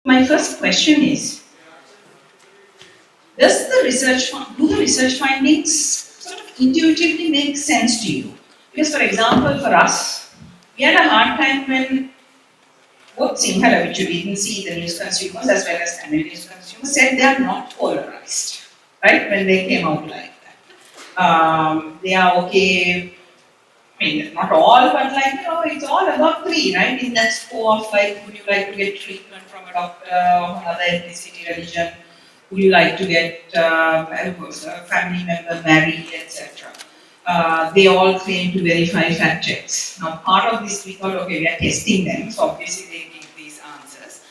My first question is, do the research findings sort of intuitively make sense to you? Because for example, for us, we had a hard time when both Sinhala, which you didn't see, the news consumers as well as Tamil news consumers, said they are not polarized, right? When they came out like that. They are okay. I mean, not all, but it's all above three, right? In that score of would you like to get treatment from a doctor of another ethnicity, religion? Would you like to get a family member married, etc.? They all claim to verify fact checks. Now, part of this we thought, okay, we are testing them, so obviously they give these answers.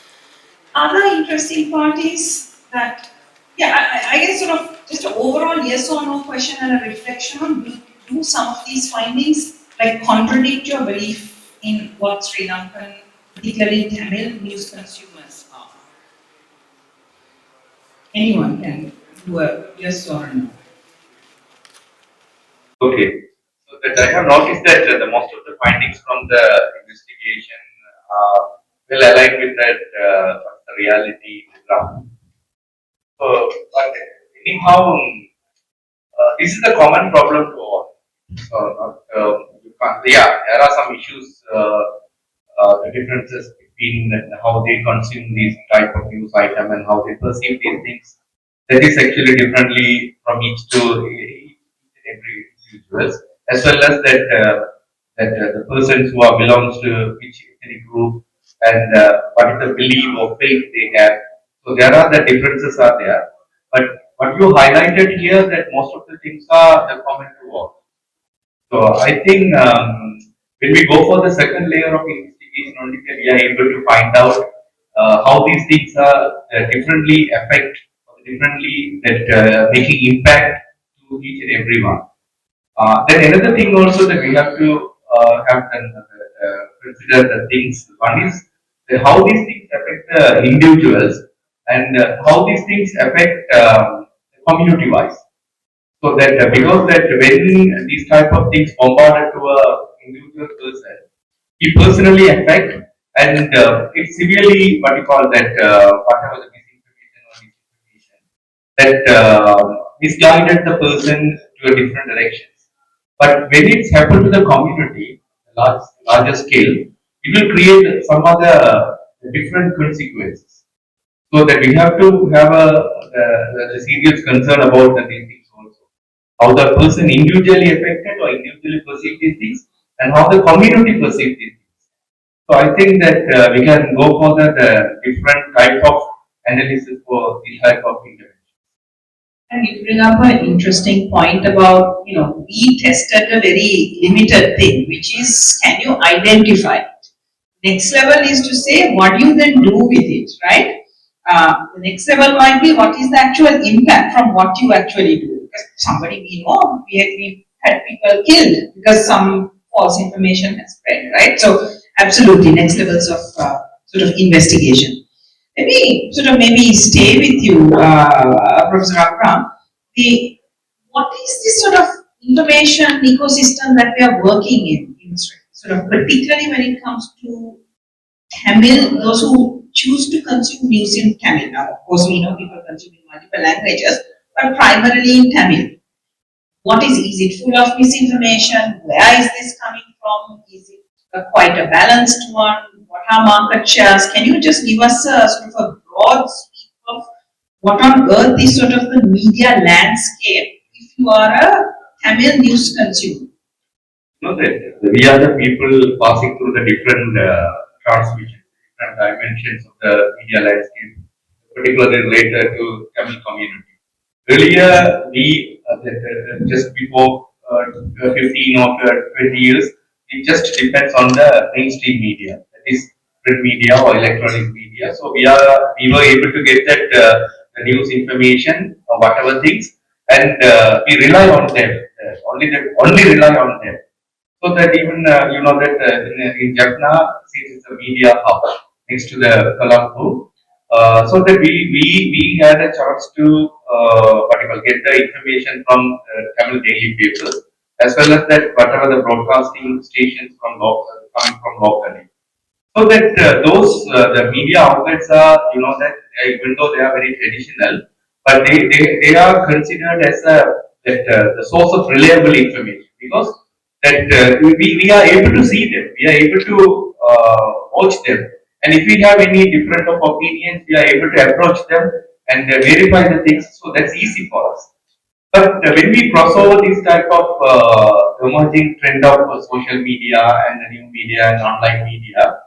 Other interesting part is that, I guess sort of just an overall yes or no question and a reflection on do some of these findings contradict your belief in what Sri Lankan, particularly Tamil news consumers are? Anyone can do a yes or a no. Okay, so that I have noticed that the most of the findings from the investigation will align with that the reality in the ground. So, but anyhow, this is a common problem to all. So, there are some issues, the differences between how they consume these type of news item and how they perceive these things. That is actually differently from each to every individuals, as well as that the persons who are belongs to which ethnic group and what is the belief or faith they have. So there are the differences are there, but what you highlighted here that most of the things are the common to all. So I think when we go for the second layer of investigation, only then we are able to find out how these things are differently affect, or differently that making impact to each and every one. Then another thing also that we have to consider the things. One is how these things affect the individuals and how these things affect community wise. So that because that when these type of things bombarded to a individual person, he personally affect and it severely what you call that whatever the misinformation or disinformation that misguided the person to a different direction. But when it's happened to the community, larger scale, it will create some other different consequences. So that we have to have a serious concern about these things also. How the person individually affected or individually perceive these things, and how the community perceive these things. So I think that we can go for the different type of analysis for this type of intervention. And you bring up an interesting point about, we tested a very limited thing, which is, can you identify it? Next level is to say, what do you then do with it, right? The next level might be, what is the actual impact from what you actually do? Because somebody we know, we had people killed because some false information has spread, right? So, absolutely, next levels of sort of investigation. Let me sort of maybe stay with you, Professor Akram. What is this sort of information ecosystem that we are working in sort of particularly when it comes to Tamil, those who choose to consume news in Tamil. Now, of course, we know people consume in multiple languages, but primarily in Tamil. What is it full of misinformation? Where is this coming from? Is it quite a balanced one? What are market shares? Can you just give us a sort of a broad sweep of what on earth is sort of the media landscape if you are a Tamil news consumer? Know that we are the people passing through the different transmission, different dimensions of the media landscape, particularly related to Tamil community. Earlier, we just before 15 or 20 years, it just depends on the mainstream media, that is print media or electronic media. So we were able to get that the news information or whatever things, and we rely on them. Only rely on them. So that even you know that in Jaffna, since it's a media hub next to the Colombo, so that we had a chance to what you call, get the information from Tamil daily papers, as well as that whatever the broadcasting stations from coming from locally. So that the media outlets are, that even though they are very traditional, but they are considered as the source of reliable information, because that we are able to see them, we are able to watch them, and if we have any different of opinions, we are able to approach them and verify the things. So that's easy for us. But when we cross over this type of emerging trend of social media and the new media and online media,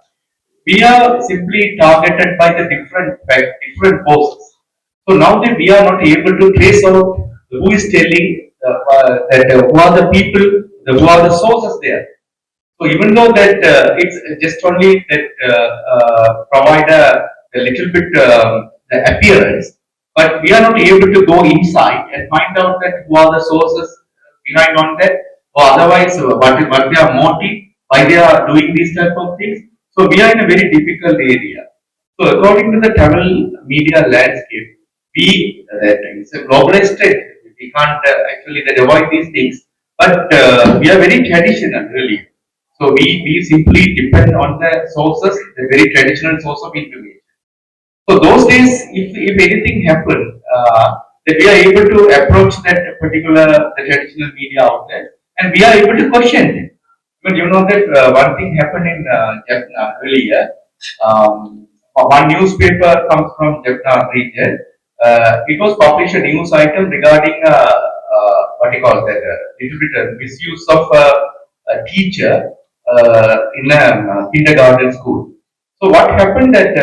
we are simply targeted by the different forces. So now that we are not able to trace out who is telling that who are the people, who are the sources there. So even though that it's just only that provide a little bit the appearance, but we are not able to go inside and find out that who are the sources behind on that, or otherwise what their motive, why they are doing these type of things. So we are in a very difficult area. So according to the Tamil media landscape, that it's a globalized trend. We can't actually that avoid these things, but we are very traditional really. So we simply depend on the sources, the very traditional source of information. So those days, if anything happened, that we are able to approach that particular the traditional media outlet, and we are able to question it. But you know that one thing happened in Jaffna earlier. One newspaper comes from Jaffna region. It was published a news item regarding what you call that little bit misuse of a teacher in a kindergarten school. So what happened that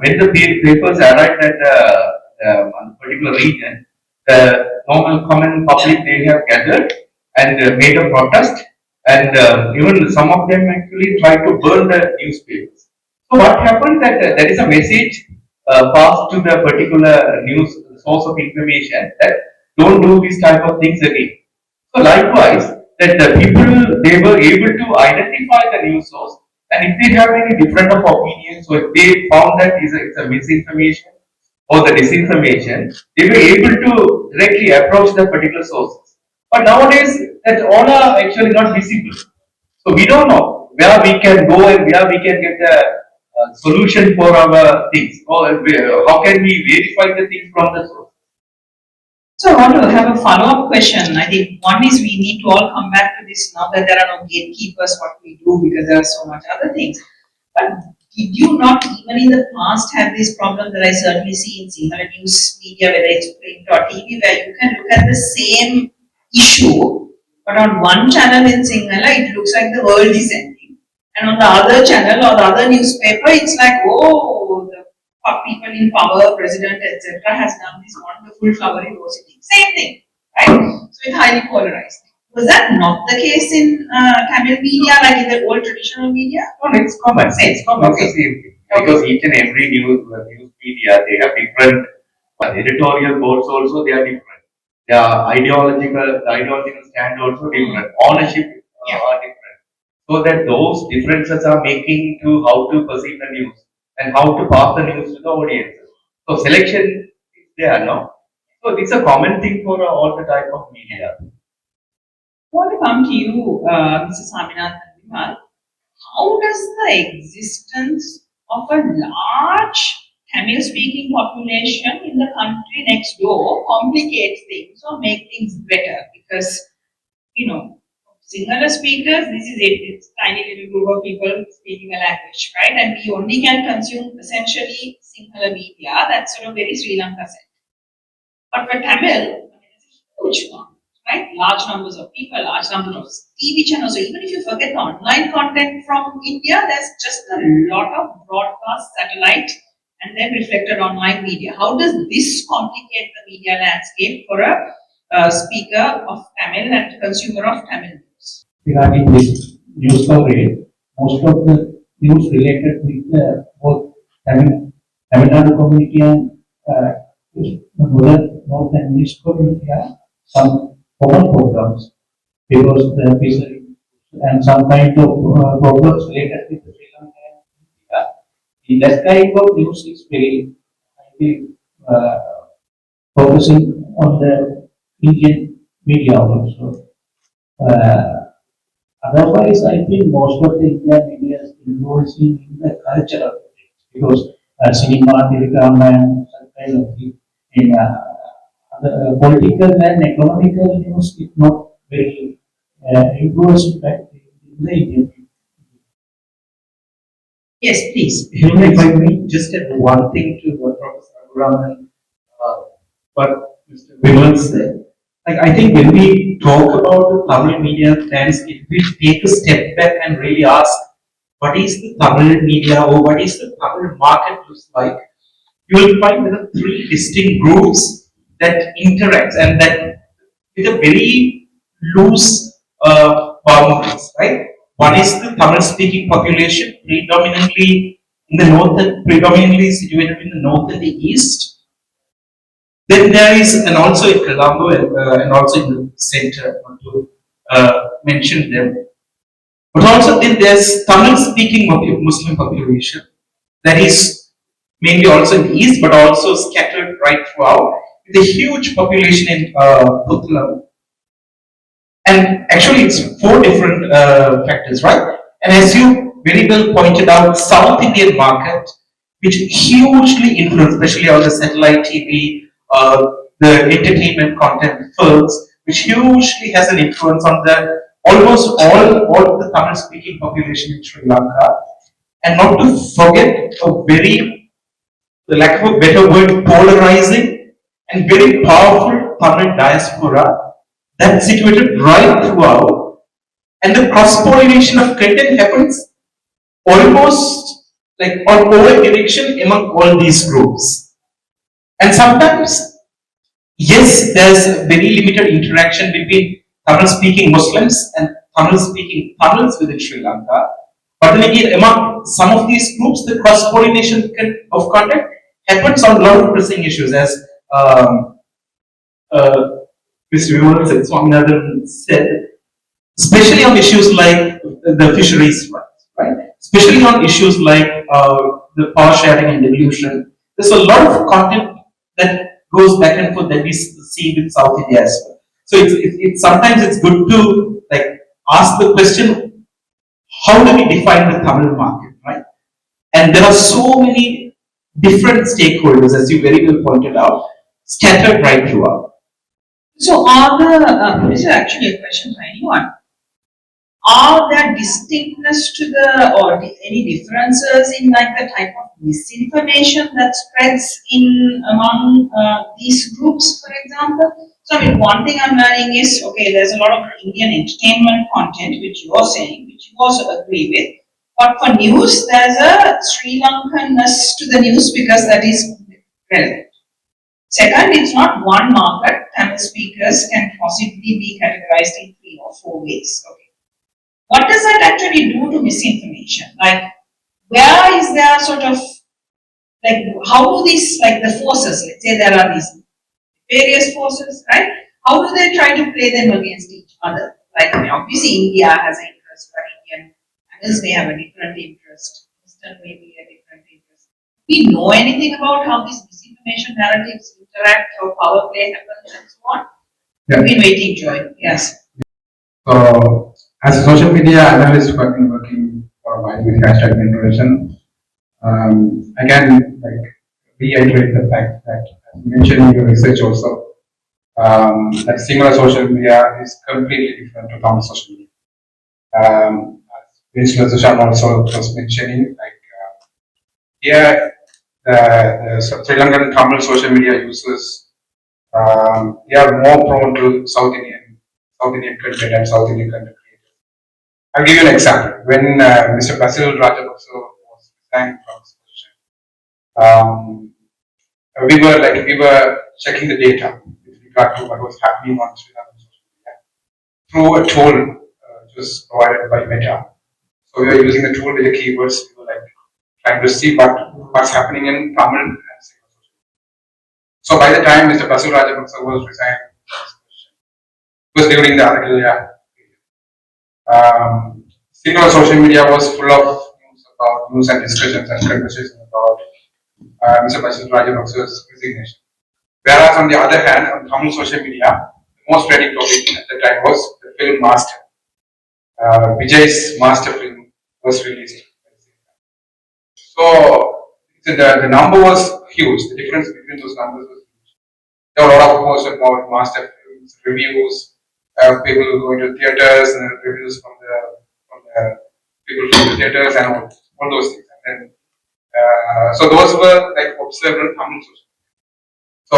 when the papers arrived at one particular region, the normal common public they have gathered and made a protest, and even some of them actually tried to burn the newspapers. So what happened that there is a message passed to the particular news source of information that don't do these type of things again. So likewise, that the people they were able to identify the news source, and if they have any different of opinions, so if they found that it's a misinformation or the disinformation, they were able to directly approach the particular sources. But nowadays, that all are actually not visible. So we don't know where we can go and where we can get the solution for our things, or how can we verify the things from the source. So I want to have a follow-up question. I think one is we need to all come back to this now that there are no gatekeepers, what we do because there are so much other things. But did you not even in the past have this problem that I certainly see in Sinhala news media, whether it's print or TV, where you can look at the same issue, but on one channel in Sinhala, it looks like the world is ending. And on the other channel or the other newspaper, it's like, oh, the people in power, president, etc., has done this wonderful flowery rosy thing. Same thing, right? So it's highly polarized. Was that not the case in Tamil media, like in the old traditional media? No, it's common. It's common. It's the same thing. Because each and every news media, they have different editorial boards also. They are different. Their ideological stand also different. Ownership are different. So that those differences are making to how to perceive the news and how to pass the news to the audiences. So selection is there, no? So it's a common thing for all the type of media. I want to come to you, Mrs. Saminath Vimal. How does the existence of a large Tamil speaking population in the country next door complicate things or make things better? Because, you know, Sinhala speakers, this is it. It's a tiny little group of people speaking a language, right? And we only can consume essentially Sinhala media. That's sort of very Sri Lanka centric. But for Tamil, I mean, it's a huge one, right? Large numbers of people, large number of TV channels. So even if you forget the online content from India, there's just a lot of broadcast satellite and then reflected online media. How does this complicate the media landscape for a speaker of Tamil and consumer of Tamil news? Regarding this news coverage, most of the news related with both Tamil Nadu community and North and East community are some common programs because the fishery and some kind of problems related with the Sri Lanka and India. That kind of news is very highly focusing on the Indian media also. Otherwise, I think most of the Indian media is influencing in the cultural things because cinema, telegram, and some kind of thing. In the political and economical news is not very influenced back in the Indian media. Yes, please. If I may just add one thing to what Professor Abraham and what Mr. Vimal said, like I think when we talk about the Tamil media landscape, we take a step back and really ask what is the Tamil media or what is the Tamil market looks like. You will find there are three distinct groups that interact and that with a very loose boundaries, right? One is the Tamil speaking population, predominantly in the north, predominantly situated in the north and the east. Then there is, and also in Colombo and also in the center, I want to mention them. But also then there's Tamil speaking Muslim population that is mainly also in the east, but also scattered right throughout. With a huge population in Puttalam. And actually, it's four different factors, right? And as you very well pointed out, South Indian market, which hugely influenced, especially on the satellite TV, the entertainment content films, which hugely has an influence on the almost all the Tamil speaking population in Sri Lanka. And not to forget a very, the lack of a better word, polarizing and very powerful Tamil diaspora that's situated right throughout, and the cross pollination of content happens almost like on over direction among all these groups. And sometimes, yes, there's very limited interaction between Tamil speaking Muslims and Tamil speaking Tamils within Sri Lanka. But then again, among some of these groups, the cross pollination of content happens on a lot of pressing issues, as uh, Mr. Vimal said, Swaminathan said, especially on issues like the fisheries rights, right? Especially on issues like the power sharing and devolution. There's a lot of content that goes back and forth that we see with South India as well. So it's sometimes it's good to like ask the question, how do we define the Tamil market, right? And there are so many different stakeholders, as you very well pointed out, scattered right throughout. So are this is actually a question for anyone. Are there distinctness to the or any differences in like the type of misinformation that spreads in among these groups, for example? So I mean, one thing I'm learning is okay, there's a lot of Indian entertainment content which you're saying, which you also agree with. But for news, there's a Sri Lankanness to the news because that is relevant. Second, it's not one market. Tamil speakers can possibly be categorized in 3 or 4 ways. Okay. What does that actually do to misinformation? Like, where is there sort of like how do these like the forces? Let's say there are these various forces, right? How do they try to play them against each other? Like, I mean, obviously India has an interest, but Indian Tamils may have a different interest. Eastern may be a different interest. We know anything about how these misinformation narratives interact, how power play happens, and so on? Yeah. We've been waiting, Joy. Yes. So, as a social media analyst who have been working for a while with hashtag innovation, I can like reiterate the fact that, as you mentioned in your research also, that similar social media is completely different to common social media. As Mr. Sharma also was mentioning, like here, the Sri Lankan Tamil social media users, they are more prone to South Indian content and South Indian content creators. I'll give you an example. When Mr. Basil Rajapaksa was resigned from his position, we were checking the data with regard to what was happening on Sri Lankan social media through a tool which was provided by Meta. So we were using the tool with the keywords. We were like trying to see what's happening in Tamil and Sinhala social media. So by the time Mr. Basil Rajapaksa was resigned from his position, it was during the Aragilya period. Sinhala social media was full of news and discussions and conversations about Mr. Basil Rajapaksa's resignation. Whereas on the other hand, on Tamil social media, the most trending topic at the time was the film Master. Vijay's master film was released. So the number was huge. The difference between those numbers was huge. There were a lot of posts about master films, reviews, people going to theaters and reviews from the people from the theaters and all those things. And then, so those were like observed on Tamil social. So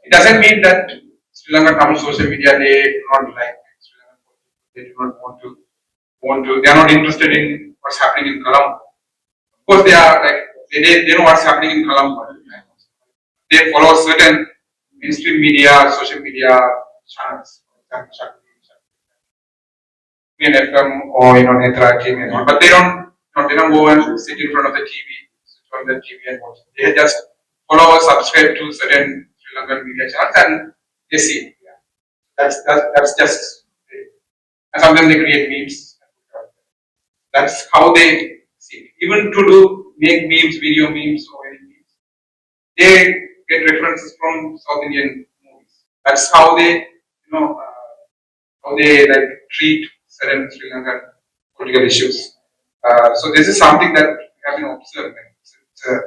it doesn't mean that Sri Lankan Tamil social media they do not like Sri Lankan politics. They do not want to. They are not interested in what's happening in Colombo. Of course, they are like they know what's happening in Colombo. They follow certain mainstream media, social media channels, for example, FM or Netra TV and all, but they don't go and sit in front of the TV, sit on the TV and watch. They just follow or subscribe to certain Sri Lankan media channels and they see it. Yeah. That's just and sometimes they create memes. That's how they see it. Even to make memes, video memes or any memes, they get references from South Indian movies. That's how how they like treat certain Sri Lankan political issues. So this is something that we have been observing. It's a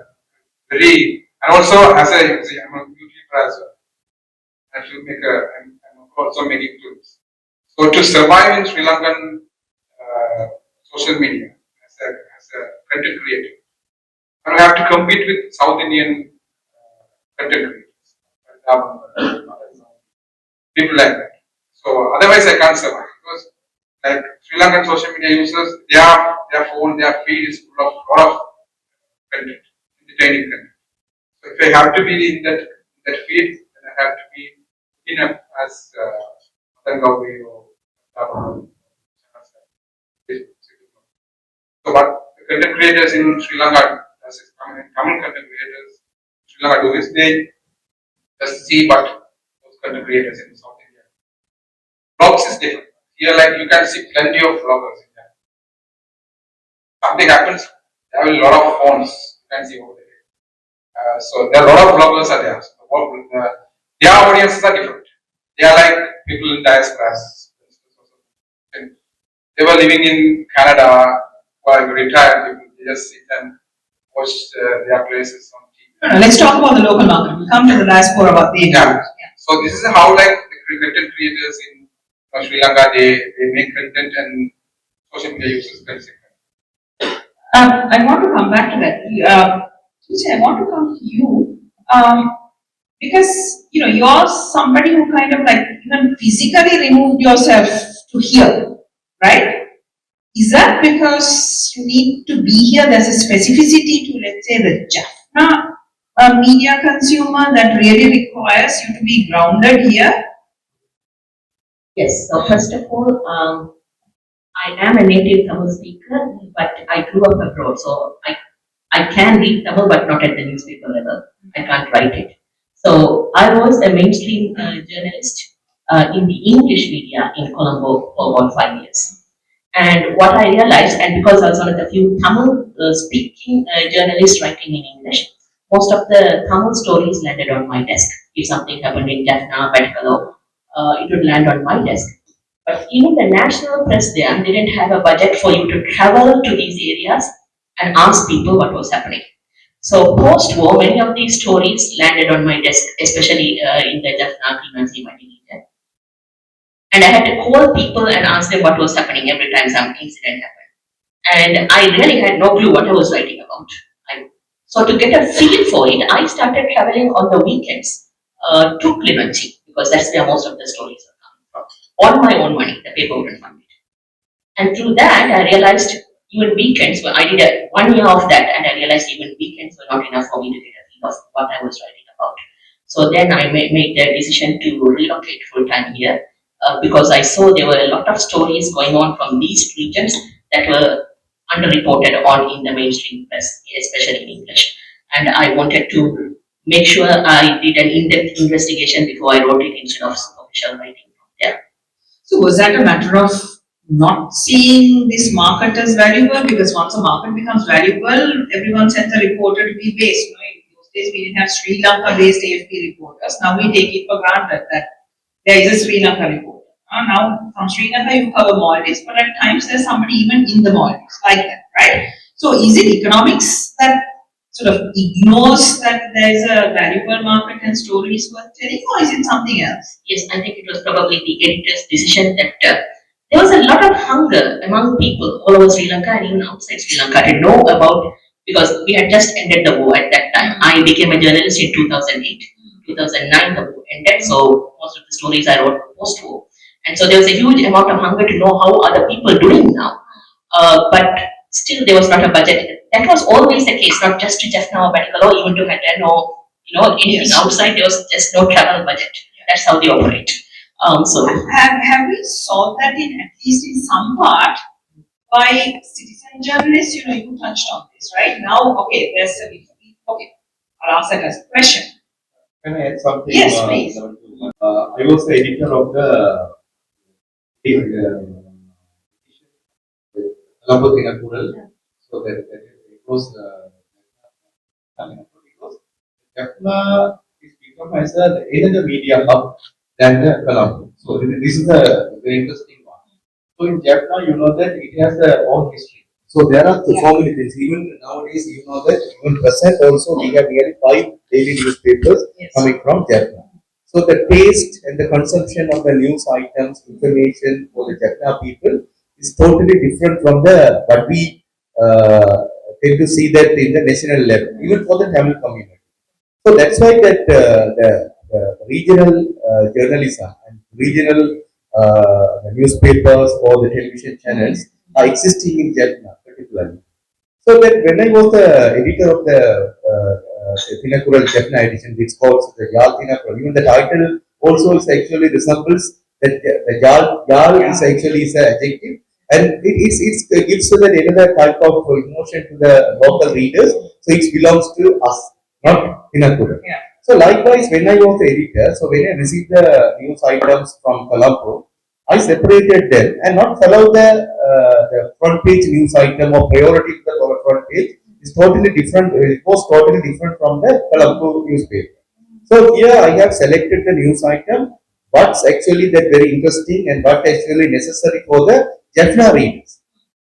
very and also as I'm a YouTuber as well, a filmmaker, I'm also making films. So to survive in Sri Lankan social media as a content creator, I have to compete with South Indian content creators, people like that. So otherwise, I can't survive because like Sri Lankan social media users, their phone, their feed is full of lot of content, entertaining content. So if I have to be in that feed, then I have to be in as Madan Gauri or so what the content creators in Sri Lanka, common content creators in Sri Lanka do is they just see what those content creators in South India. Blogs is different. Here, like you can see plenty of bloggers in there. Something happens, there are a lot of phones you can see over there. So there are a lot of bloggers are there. So their audiences are different. They are like people in diasporas. They were living in Canada while retired people. They just sit and watch their places on TV. No, let's talk about the local market. We'll come to the diaspora about the yeah. So this is how like the content creators in Sri Lanka they make content and social media users consume. I want to come back to that. Suchi, I want to come to you because you're somebody who kind of like even physically removed yourself to here, right? Is that because you need to be here? There's a specificity to, let's say, the Jaffna media consumer that really requires you to be grounded here? Yes, so first of all, I am a native Tamil speaker, but I grew up abroad, so I can read Tamil, but not at the newspaper level. I can't write it. So I was a mainstream journalist in the English media in Colombo for about 5 years. And what I realized, and because I was one of the few Tamil speaking journalists writing in English, most of the Tamil stories landed on my desk. If something happened in Jaffna, Batkalo, it would land on my desk. But even the national press there didn't have a budget for you to travel to these areas and ask people what was happening. So post-war, many of these stories landed on my desk, especially in the Jaffna Clemency region. And I had to call people and ask them what was happening every time some incident happened. And I really had no clue what I was writing about. So to get a feel for it, I started traveling on the weekends to Clemency, because that's where most of the stories are coming from. On my own money, the paper wouldn't fund it. And through that, I realized even weekends, I did 1 year of that, and I realized even weekends were not enough for me to get a feel of what I was writing about. So then I made the decision to relocate full time here. Because I saw there were a lot of stories going on from these regions that were underreported on in the mainstream press, especially in English. And I wanted to make sure I did an in-depth investigation before I wrote it instead of superficial writing. Yeah. So was that a matter of not seeing this market as valuable? Because once a market becomes valuable, everyone sends a reporter to be based. In those days, we didn't have Sri Lanka-based AFP reporters. Now we take it for granted that there is a Sri Lanka reporter. Now from Sri Lanka you cover Maldives, but at times there's somebody even in the Maldives like that, right? So is it economics that sort of ignores that there is a valuable market and stories worth telling, or is it something else? Yes, I think it was probably the editor's decision that there was a lot of hunger among people all over Sri Lanka and even outside Sri Lanka to know about, because we had just ended the war at that time. I became a journalist in 2008. 2009 the war ended, so most of the stories I wrote post-war. And so there was a huge amount of hunger to know how are the people doing now. But still there was not a budget. That was always the case, not just to Jaffna or Bangalore, or even to Manhattan or anything Yes. outside. There was just no travel budget. That's how they operate. So Have we solved that in at least in some part by citizen journalists? You touched on this, right? Now, okay, there's a okay. I'll ask that as a question. Can I add something? Yes, please. I was the editor of the Lamborghini Coral. So it was because Jaffna is become as another media hub than the Colombo. So this is a very interesting one. So in Jaffna, you know that it has a own history. So there are so many things. Even nowadays, you know that even present also we have nearly 5 daily newspapers coming from Jaffna. So the taste and the consumption of the news items, information for the Jaffna people is totally different from the what we tend to see that in the national level, even for the Tamil community. So that's why that the regional journalism and regional newspapers or the television channels are existing in Jaffna particularly. So that when I was the editor of the Tinakural Jaffna edition, which calls the Yal Tinakural, even the title also is actually resembles that the Yal is actually is an adjective, and it gives to that another type of emotion to the local readers. So it belongs to us, not Tinakural. Yeah. So likewise, when I was the editor, so when I received the news items from Colombo, I separated them and not follow the front page news item or priority to the front page. It's totally different. It was totally different from the Colombo newspaper. So here I have selected the news item, what's actually that very interesting and what actually necessary for the Jaffna readers.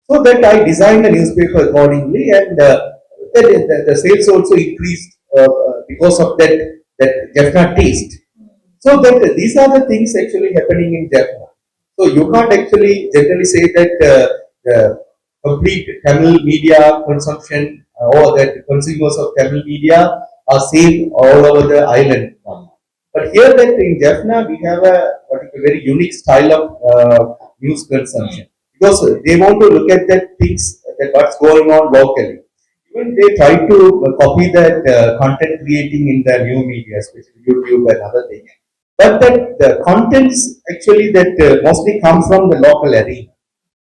So that I designed the newspaper accordingly, and the sales also increased because of that Jaffna taste. So that these are the things actually happening in Jaffna. So you can't actually generally say that the complete Tamil media consumption or that consumers of Tamil media are same all over the island. But here that in Jaffna we have a very unique style of news consumption because they want to look at that things that what's going on locally. Even they try to copy that content creating in the new media, especially YouTube and other things. But that the contents actually that mostly come from the local arena.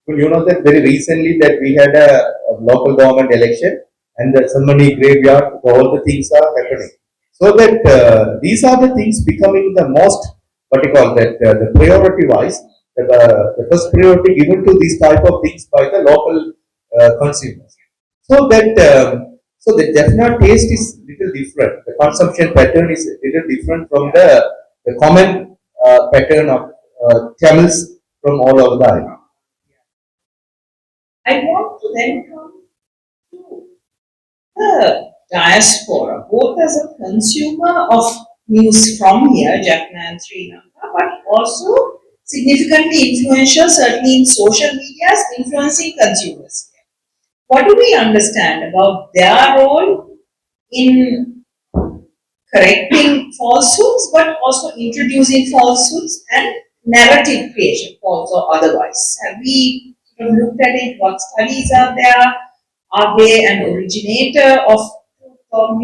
Well, you know that very recently that we had a local government election and the ceremony graveyard, all the things are happening. So that these are the things becoming the most, what you call that, the priority wise, the first priority given to these type of things by the local consumers. So that so the Jaffna taste is little different. The consumption pattern is little different from the common pattern of Tamils from all over the island. I want to then come to the diaspora, both as a consumer of news from here, Jaffna and Sri Lanka, but also significantly influential, certainly in social medias, influencing consumers. What do we understand about their role in correcting falsehoods, but also introducing falsehoods and narrative creation, false or otherwise? Have we sort of looked at it? What studies are there? Are they an originator of truth or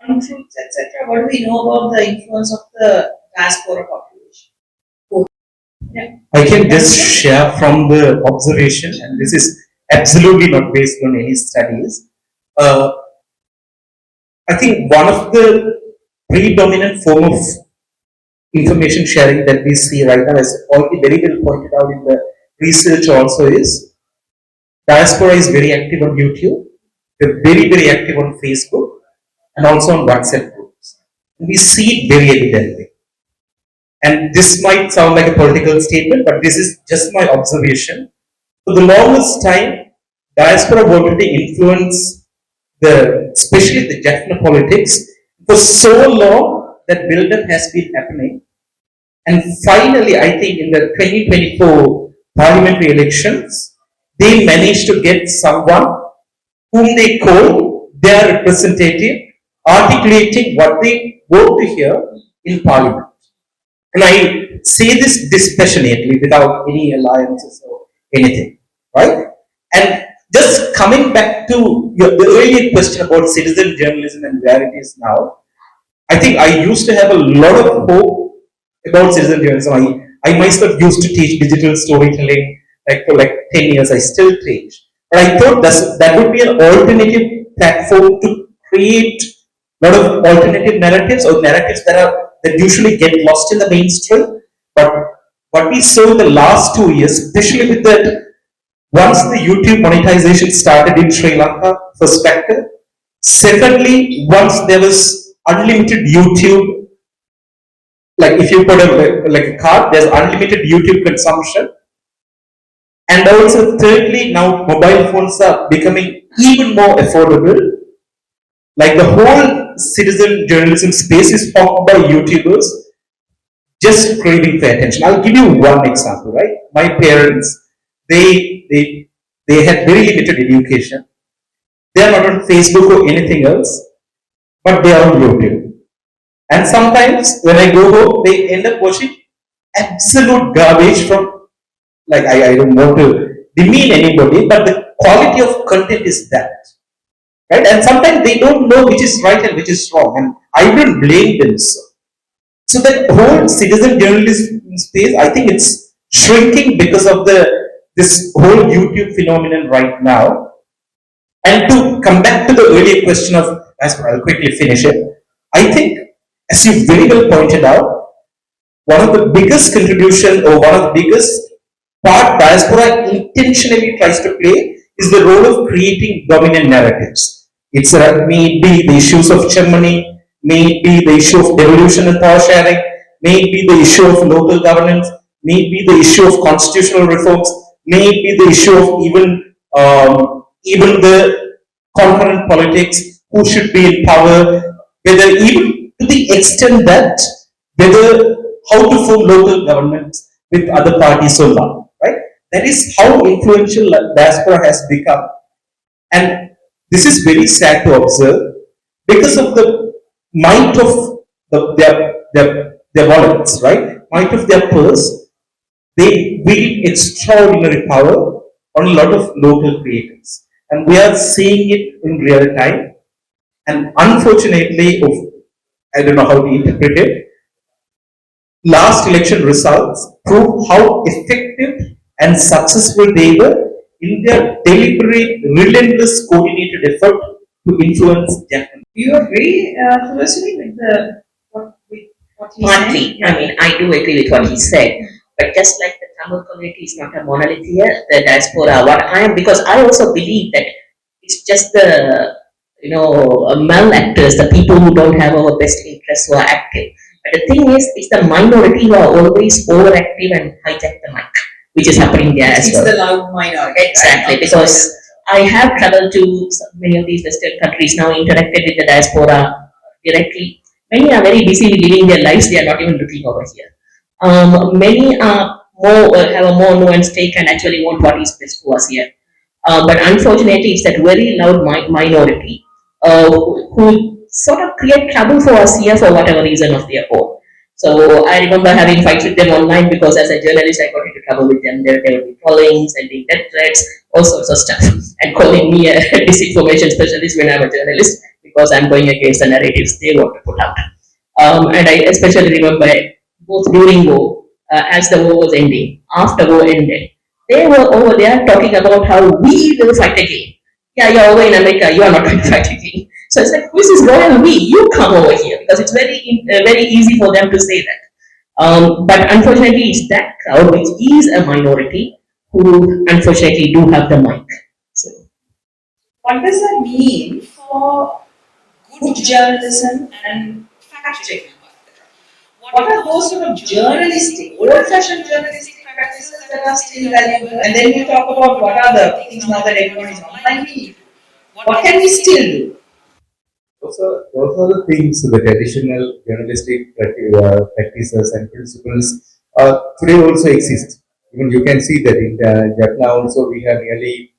untruths, etc.? What do we know about the influence of the diaspora population? Yeah. I can just share from the observation, and this is absolutely not based on any studies. Uh, I think one of the predominant form of information sharing that we see right now, as already very well pointed out in the research also, is diaspora is very active on YouTube, they're very active on Facebook, and also on WhatsApp groups. We see it very evidently. And this might sound like a political statement, but this is just my observation. For the longest time, diaspora wanted to influence especially the Jaffna politics for so long that build-up has been happening. And finally, I think in the 2024 parliamentary elections, they managed to get someone whom they call their representative, articulating what they want to hear in parliament. And I say this dispassionately without any alliances or anything, right? And just coming back to the earlier question about citizen journalism and where it is now, I think I used to have a lot of hope about citizen journalism. I myself used to teach digital storytelling like for like 10 years. I still teach. But I thought that would be an alternative platform to create a lot of alternative narratives or narratives that usually get lost in the mainstream. But what we saw in the last 2 years, especially with the once the YouTube monetization started in Sri Lanka, first factor. Secondly, once there was unlimited YouTube, like if you put like a card, there's unlimited YouTube consumption. And also, thirdly, now mobile phones are becoming even more affordable. Like the whole citizen journalism space is hogged by YouTubers just craving for attention. I'll give you one example, right? My parents, they had very limited education. They are not on Facebook or anything else, but they are on YouTube. And sometimes when I go home, they end up watching absolute garbage from, like, I don't want to demean anybody, but the quality of content is that. Right? And sometimes they don't know which is right and which is wrong. And I don't blame them. So that whole citizen journalism space, I think it's shrinking because of this whole YouTube phenomenon right now. And to come back to the earlier question of, I'll quickly finish it. I think, as you very well pointed out, one of the biggest contribution or one of the biggest part diaspora intentionally tries to play is the role of creating dominant narratives. May it be the issues of Germany, may it be the issue of devolution and power sharing, may it be the issue of local governance, may it be the issue of constitutional reforms, may it be the issue of even the concurrent politics, who should be in power, whether even to the extent that whether how to form local governments with other parties or not, right? That is how influential diaspora has become. And this is very sad to observe because of the might of their wallets, right? Might of their purse, they wield extraordinary power on a lot of local creators. And we are seeing it in real time. And unfortunately, I don't know how to interpret it, last election results prove how effective and successful they were in their deliberate, relentless, coordinated effort to influence Japan. Do you agree, Felicity, with what he's saying? Partly, I mean, I do agree with what he said. But just like the Tamil community is not a monolith here, the diaspora, what I am, because I also believe that it's just the, malactors, the people who don't have our best interests who are active. But the thing is, it's the minority who are always overactive and hijack the mic, which is happening there as well. It's the loud minority. Exactly, right? because I have traveled to many of these Western countries now, interacted with the diaspora directly. Many are very busy living their lives, they are not even looking over here. Many are have a more nuanced take and actually want what is best for us here. But unfortunately, it's that very loud minority who sort of create trouble for us here for whatever reason of their own. So I remember having fights with them online because as a journalist, I got into trouble with them. They would be calling, sending death threats, all sorts of stuff, and calling me a disinformation specialist when I'm a journalist because I'm going against the narratives they want to put out. And I especially remember both during war, as the war was ending, after war ended, they were over there talking about how we will fight again. Yeah, you're over in America, you are not going to fight again. So it's like, this is loyal we, you come over here, because it's very easy for them to say that. But unfortunately, it's that crowd, which is a minority, who unfortunately do have the mic. So, What does that mean for good journalism and fact checking? what are those sort of journalistic, old-fashioned journalistic practices that are still valuable? And then we talk about what are the things now that everyone is online media. What can we still do? Those are the things, the traditional journalistic practices and principles today also exist. Even you can see that in Jaffna also we have nearly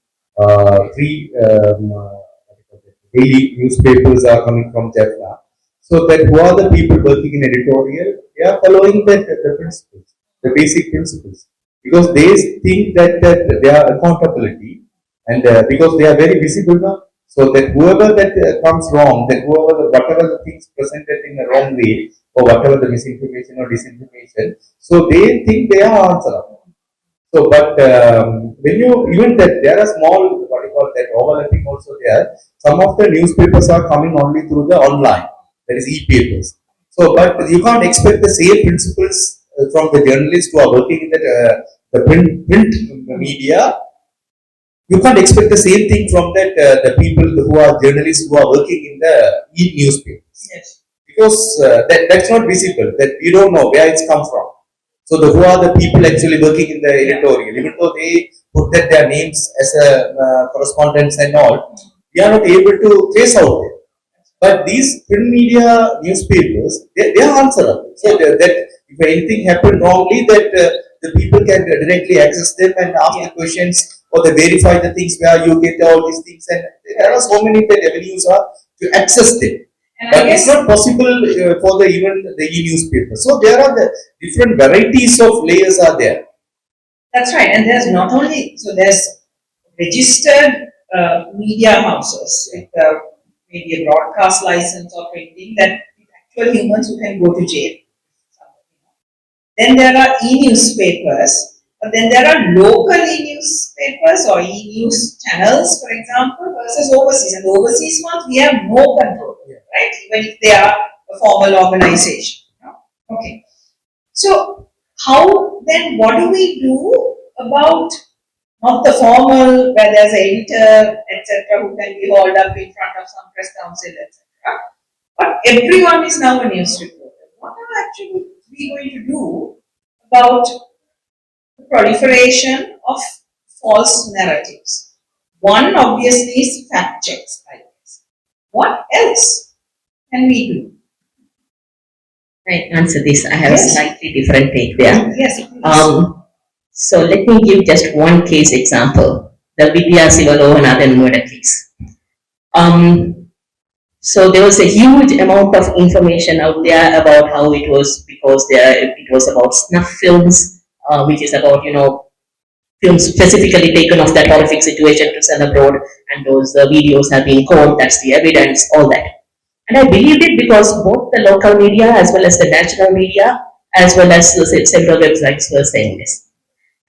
three what do you call it, daily newspapers are coming from Jaffna. So that who are the people working in editorial, they are following the principles, the basic principles, because they think that they are accountability, and because they are very visible now, so that whoever that comes wrong, that whatever the things presented in a wrong way, or whatever the misinformation or disinformation, so they think they are answerable. So, but when you even that there are small what you call that overlapping also there. Some of the newspapers are coming only through the online, that is e-papers. So, but you can't expect the same principles from the journalists who are working in the print media. You can't expect the same thing from the people who are journalists who are working in the e-newspapers. Yes. Because that's not visible, that we don't know where it's come from. So who are the people actually working in the editorial, even though they put that their names as a correspondence and all, we are not able to trace out it. But these print media newspapers, they are answerable. So that if anything happened wrongly, that the people can directly access them and ask the questions, or they verify the things where you get all these things. And there are so many that avenues are to access them. And But I it's guess not possible for even the e-newspaper. So there are the different varieties of layers are there. that's right. And there's not only, so there's registered media houses with maybe a broadcast license or printing that actual humans who can go to jail. Then there are e-newspapers, but then there are local e-newspapers or e-news channels, for example, versus overseas. And the overseas ones, we have no control, right? Even if they are a formal organization. Okay. So how then, what do we do about not the formal, where there's an editor, etc., who can be hauled up in front of some press council, etc., but everyone is now a news reporter. What are actually we going to do about the proliferation of false narratives? One obviously is fact checks, I guess. What else can we do? I answer this. I have Yes. a slightly different take there. Yes, please. So let me give just one case example, the Vidya Sivalovanathan murder case. So there was a huge amount of information out there about how it was, because it was about snuff films, which is about, films specifically taken of that horrific situation to sell abroad, and those videos have been caught, that's the evidence, all that. And I believed it because both the local media as well as the national media as well as several websites were saying this.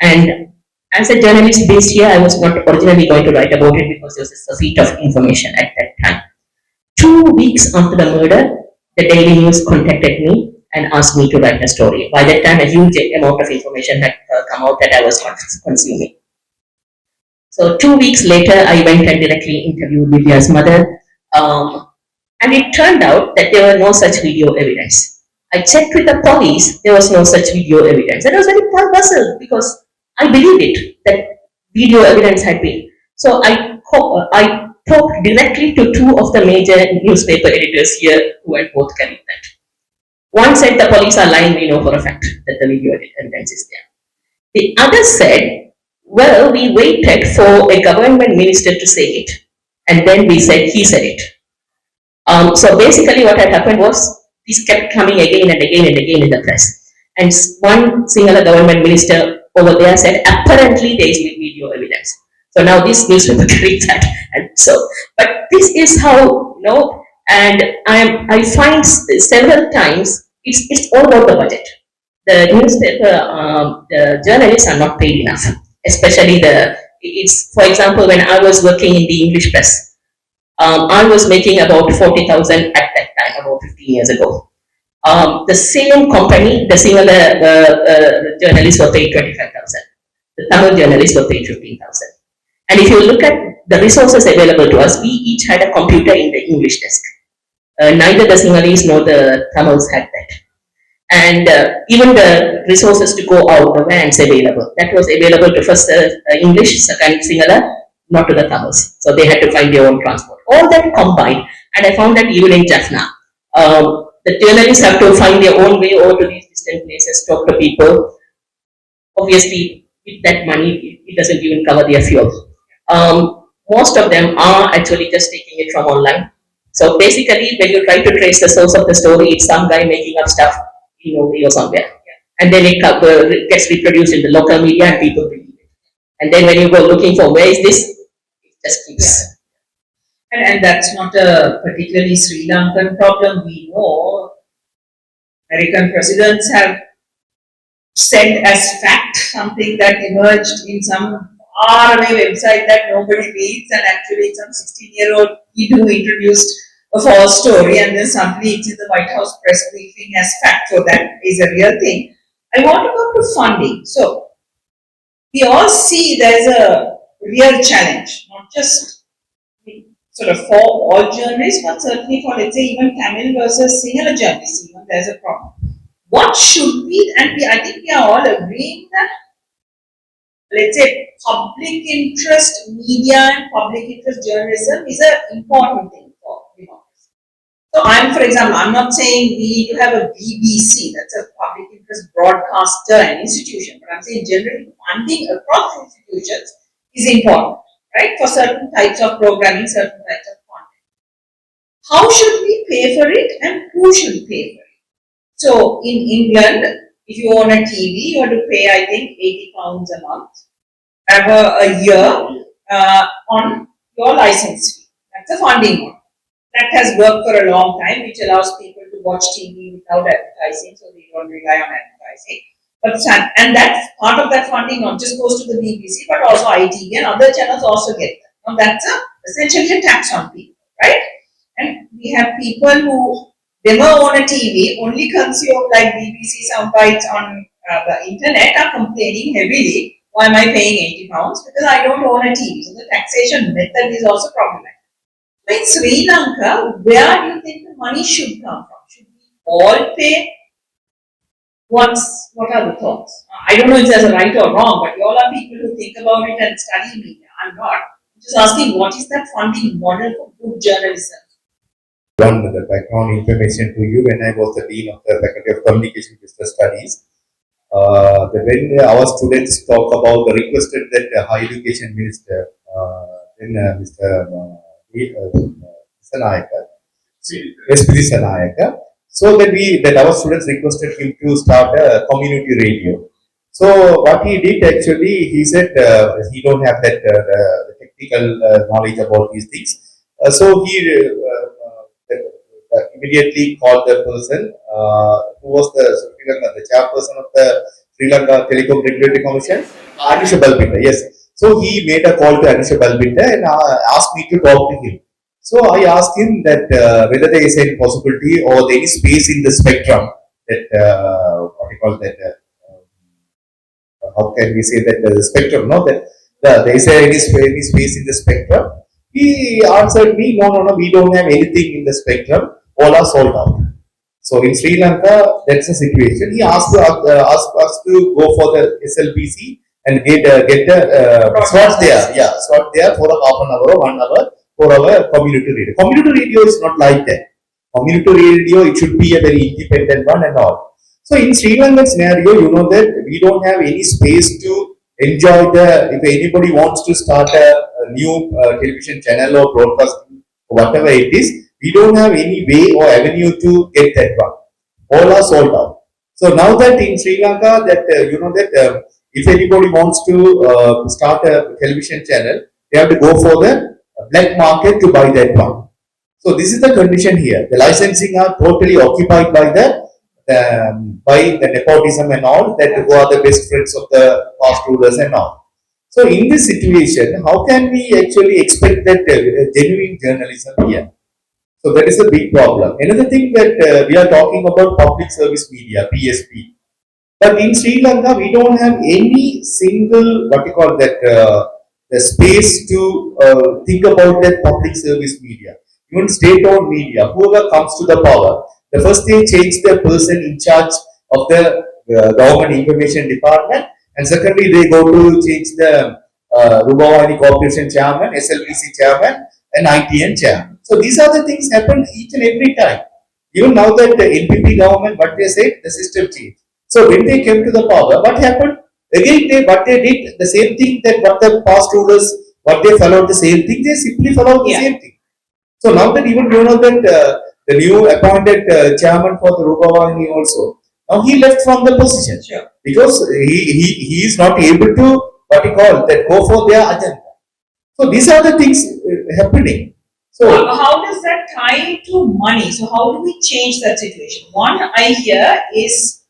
And as a journalist based here, I was not originally going to write about it because there was a feat of information at that time. 2 weeks after the murder, the Daily News contacted me and asked me to write a story. By that time, a huge amount of information had come out that I was consuming. So 2 weeks later, I went and directly interviewed Vidya's mother. And it turned out that there were no such video evidence. I checked with the police, there was no such video evidence. And I was very puzzled because I believed it, that video evidence had been. So I talked directly to two of the major newspaper editors here who had both carried that. One said the police are lying, we know for a fact that the video evidence is there. The other said, well, we waited for a government minister to say it, and then we said he said it. So basically what had happened was, these kept coming again and again and again in the press. And one singular government minister over there said, apparently there is video evidence. So now this newspaper carries that. And so, but this is how, and I find several times, it's all about the budget. The newspaper, the journalists are not paid enough. Especially for example, when I was working in the English press, I was making about 40,000 at that time, about 15 years ago. The same company, the singular journalists were paid 25,000. The Tamil journalists were paid 15,000. And if you look at the resources available to us, we each had a computer in the English desk. Neither the Sinhalese nor the Tamils had that. And even the resources to go out, the vans available, that was available to first English, second Sinhala, not to the Tamils. So they had to find their own transport. All that combined, and I found that even in Jaffna, the journalists have to find their own way over to these distant places, talk to people. Obviously, with that money, it doesn't even cover their fuel. Most of them are actually just taking it from online. So basically, when you try to trace the source of the story, it's some guy making up stuff in Mumbai or somewhere. And then it gets reproduced in the local media and people believe it. And then when you go looking for where is this, it just keeps. And that's not a particularly Sri Lankan problem. We know American presidents have said as fact something that emerged in some faraway website that nobody reads, and actually some 16-year-old kid who introduced a false story, and then suddenly it's in the White House press briefing as fact. So that is a real thing. I want to come to funding. So we all see there's a real challenge, not just sort of for all journalists, but certainly for, let's say, even Tamil versus Sinhala journalists, even there's a problem. What should be, and I think we are all agreeing that, let's say, public interest media and public interest journalism is an important thing for democracy. So for example, I'm not saying we need to have a BBC, that's a public interest broadcaster and institution, but I'm saying generally funding across institutions is important, right? For certain types of programming, certain types of content. How should we pay for it and who should pay for it? So in England, if you own a TV, you have to pay, I think, £80 a month, a year on your license fee. That's a funding model. That has worked for a long time, which allows people to watch TV without advertising, so they don't rely on advertising. And that part of that funding not just goes to the BBC, but also ITV and other channels also get that. Now that's essentially a tax on people, right? And we have people who never own a TV, only consume like BBC soundbites on the internet, are complaining heavily. Why am I paying £80? Because I don't own a TV. So the taxation method is also problematic. In Sri Lanka, where do you think the money should come from? Should we all pay? What are the thoughts? I don't know if there's a right or wrong, but you all are people who think about it and study media. I'm not. I'm just asking, what is that funding model for good journalism? One the background information to you. When I was the dean of the Faculty of Communication Business Studies, when our students talk about the requested that the Higher Education Minister, Mr. Sanayaka, S.P. Sanayaka, so that our students requested him to start a community radio. So what he did actually, he said he don't have that technical knowledge about these things. So he immediately called the person who was the chairperson of the Sri Lanka Telecom Regulatory Commission, Anusha Balbinda. Yes. So he made a call to Anusha Balbinda and asked me to talk to him. So I asked him that whether there is any possibility or there is space in the spectrum that what you call that. How can we say that the spectrum? No, that there is any space in the spectrum. He answered me, no, we don't have anything in the spectrum. All are sold out. So in Sri Lanka, that's the situation. He asked us to go for the SLBC and get a slot there. Yeah, slot there for a half an hour or 1 hour for our community radio. Community radio is not like that. Community radio, it should be a very independent one and all. So in Sri Lankan scenario, you know that we don't have any space to enjoy if anybody wants to start a new television channel or broadcasting, whatever it is, we don't have any way or avenue to get that one. All are sold out. So now that in Sri Lanka, that if anybody wants to start a television channel, they have to go for the black market to buy that one. So this is the condition here. The licensing are totally occupied by the nepotism and all, that who are the best friends of the past rulers and all. So in this situation, how can we actually expect that genuine journalism here? So that is a big problem. Another thing that we are talking about public service media, PSP. But in Sri Lanka, we don't have any single, the space to think about that public service media. Even state-owned media, whoever comes to the power, the first they change the person in charge of the government information department, and secondly they go to change the Rubawani Corporation chairman, SLPC chairman, and ITN chairman. So these are the things happen each and every time. Even now that the NPP government, what they said, the system changed. So when they came to the power, what happened? Again, what they did, the same thing that what the past rulers, what they followed the same thing, they simply followed the same thing. So now that even you know that the new appointed chairman for the Rubawani also, now he left from the position because he is not able to what you call that go for their agenda. So these are the things happening. So how does that tie to money? So how do we change that situation? One I hear is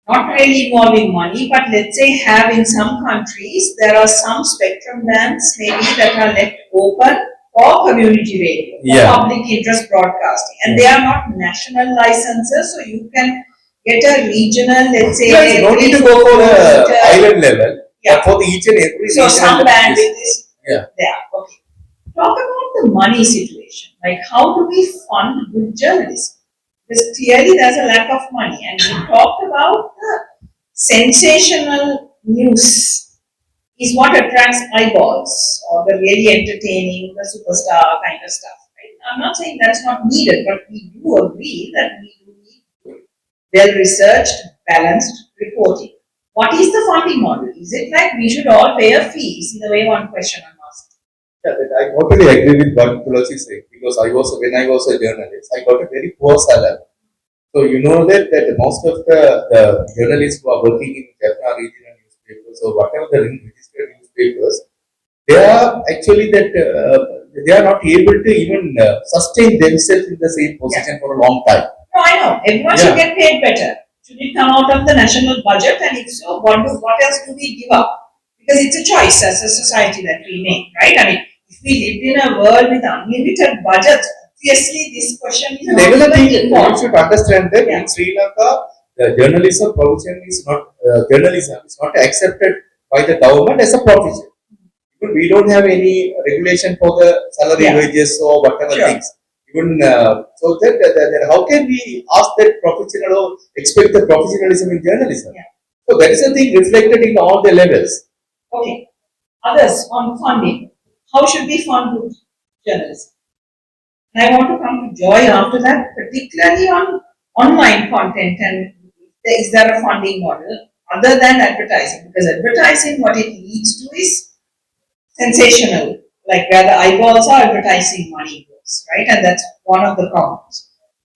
not really involving money, but let's say have in some countries there are some spectrum bands maybe that are left open for community radio, for public interest broadcasting, and they are not national licenses, so you can get a regional, let's say. Yes, no need to go for the island level. Yeah. For the each and every. So some bandwidth is there. Okay. Talk about the money situation. Like how do we fund good journalism? Because clearly there's a lack of money, and we talked about the sensational news is what attracts eyeballs, or the really entertaining, the superstar kind of stuff. Right? I'm not saying that's not needed, but we do agree that we do need well-researched, balanced reporting. What is the funding model? Is it like we should all pay a fee? Is in a way one question I'm asking. Yeah, I totally agree with what Tulasi said because when I was a journalist, I got a very poor salary. So you know that most of the journalists who are working in Jaffna regional newspapers or whatever the registered newspapers, they are actually that they are not able to even sustain themselves in the same position for a long time. No, I know. Everyone should get paid better. Should it come out of the national budget? And if so, what else do we give up? Because it's a choice as a society that we make, right? I mean, if we lived in a world with unlimited budgets, obviously this question is not even important. You should understand that in Sri Lanka, the journalism provision is not accepted by the government as a profession. Even we don't have any regulation for the salary wages or whatever things. Even so that how can we ask that professional or expect the professionalism in journalism? So that is a thing reflected in all the levels. Okay. Others on funding. How should we fund good journalism? And I want to come to Joy after that, particularly on online content, and is there a funding model other than advertising? Because advertising, what it leads to is sensational, like where the eyeballs are, advertising money goes, right? And that's one of the problems.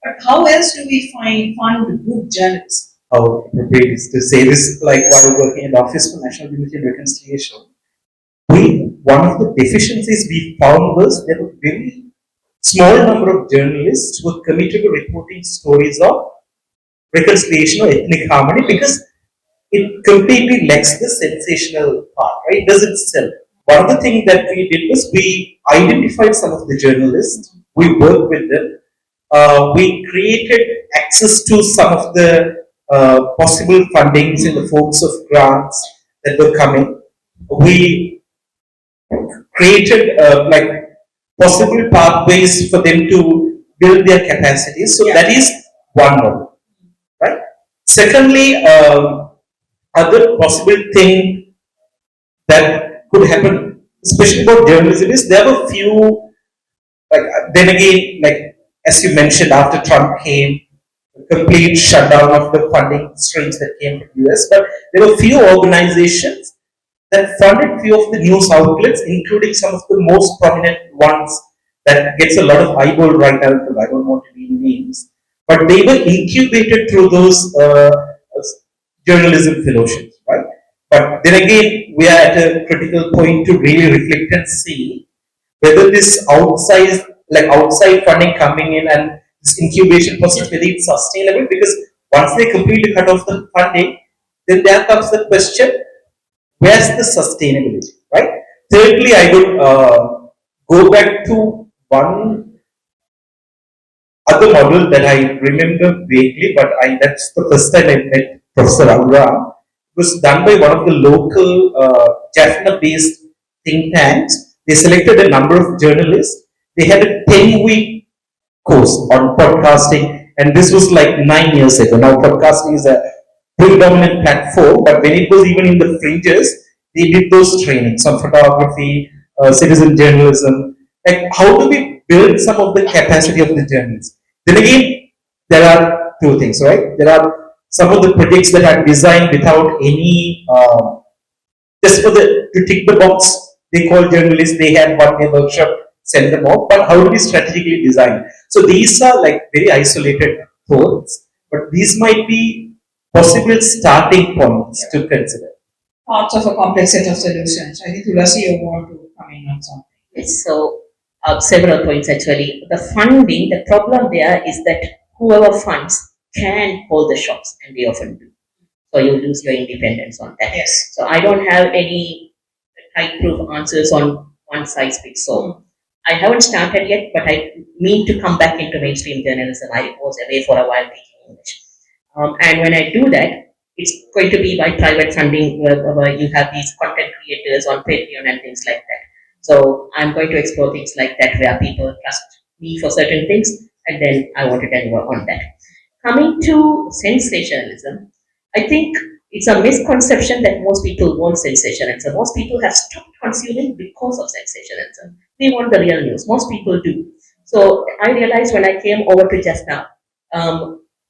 But how else do we fund good journalism? How appropriate is to say this, like while working in the Office for National Unity and Reconciliation, one of the deficiencies we found was there were very small number of journalists who were committed to reporting stories of reconciliation or ethnic harmony because it completely lacks the sensational part, right? It doesn't sell. One of the things that we did was we identified some of the journalists, we worked with them, we created access to some of the possible fundings in the forms of grants that were coming. We created like possible pathways for them to build their capacities. So that is one model, right? Secondly, other possible thing that could happen, especially about journalism, is there were few, like then again, like as you mentioned, after Trump came, complete shutdown of the funding streams that came from the US, but there were few organizations that funded few of the news outlets, including some of the most prominent ones that gets a lot of eyeball right now, because I don't want to name names, but they were incubated through those journalism fellowships, right? But then again, we are at a critical point to really reflect and see whether this outside funding coming in and this incubation process, whether it's sustainable, because once they completely cut off the funding, then there comes the question, where's the sustainability, right? Thirdly, I would go back to one other model that I remember vaguely, but that's the first time I met Professor Aura. It was done by one of the local Jaffna-based think tanks. They selected a number of journalists. They had a 10-week course on podcasting, And this was like 9 years ago. Now podcasting is a predominant platform, but when it was even in the fringes, they did those trainings on photography, citizen journalism. Like, how do we build some of the capacity of the journalists? Then again, there are two things, right? There are some of the projects that are designed without any, just for the to tick the box. They call journalists, they have one day workshop, send them off. But how do we strategically design? So these are like very isolated thoughts, but these might be possible starting points to consider. Parts of a complex set of solutions. I think Tulasi, you want to come in on something. Yes, so several points actually. The funding, the problem there is that whoever funds can hold the shops, and they often do. So you lose your independence on that. Yes. So I don't have any type-proof answers on one size fits all. I haven't started yet, but I mean to come back into mainstream journalism. I was away for a while teaching English. And when I do that, it's going to be by private funding where you have these content creators on Patreon and things like that. So I'm going to explore things like that where people trust me for certain things, and then I want to deliver on that. Coming to sensationalism, I think it's a misconception that most people want sensationalism. Most people have stopped consuming because of sensationalism. They want the real news. Most people do. So I realized when I came over to Jaffna,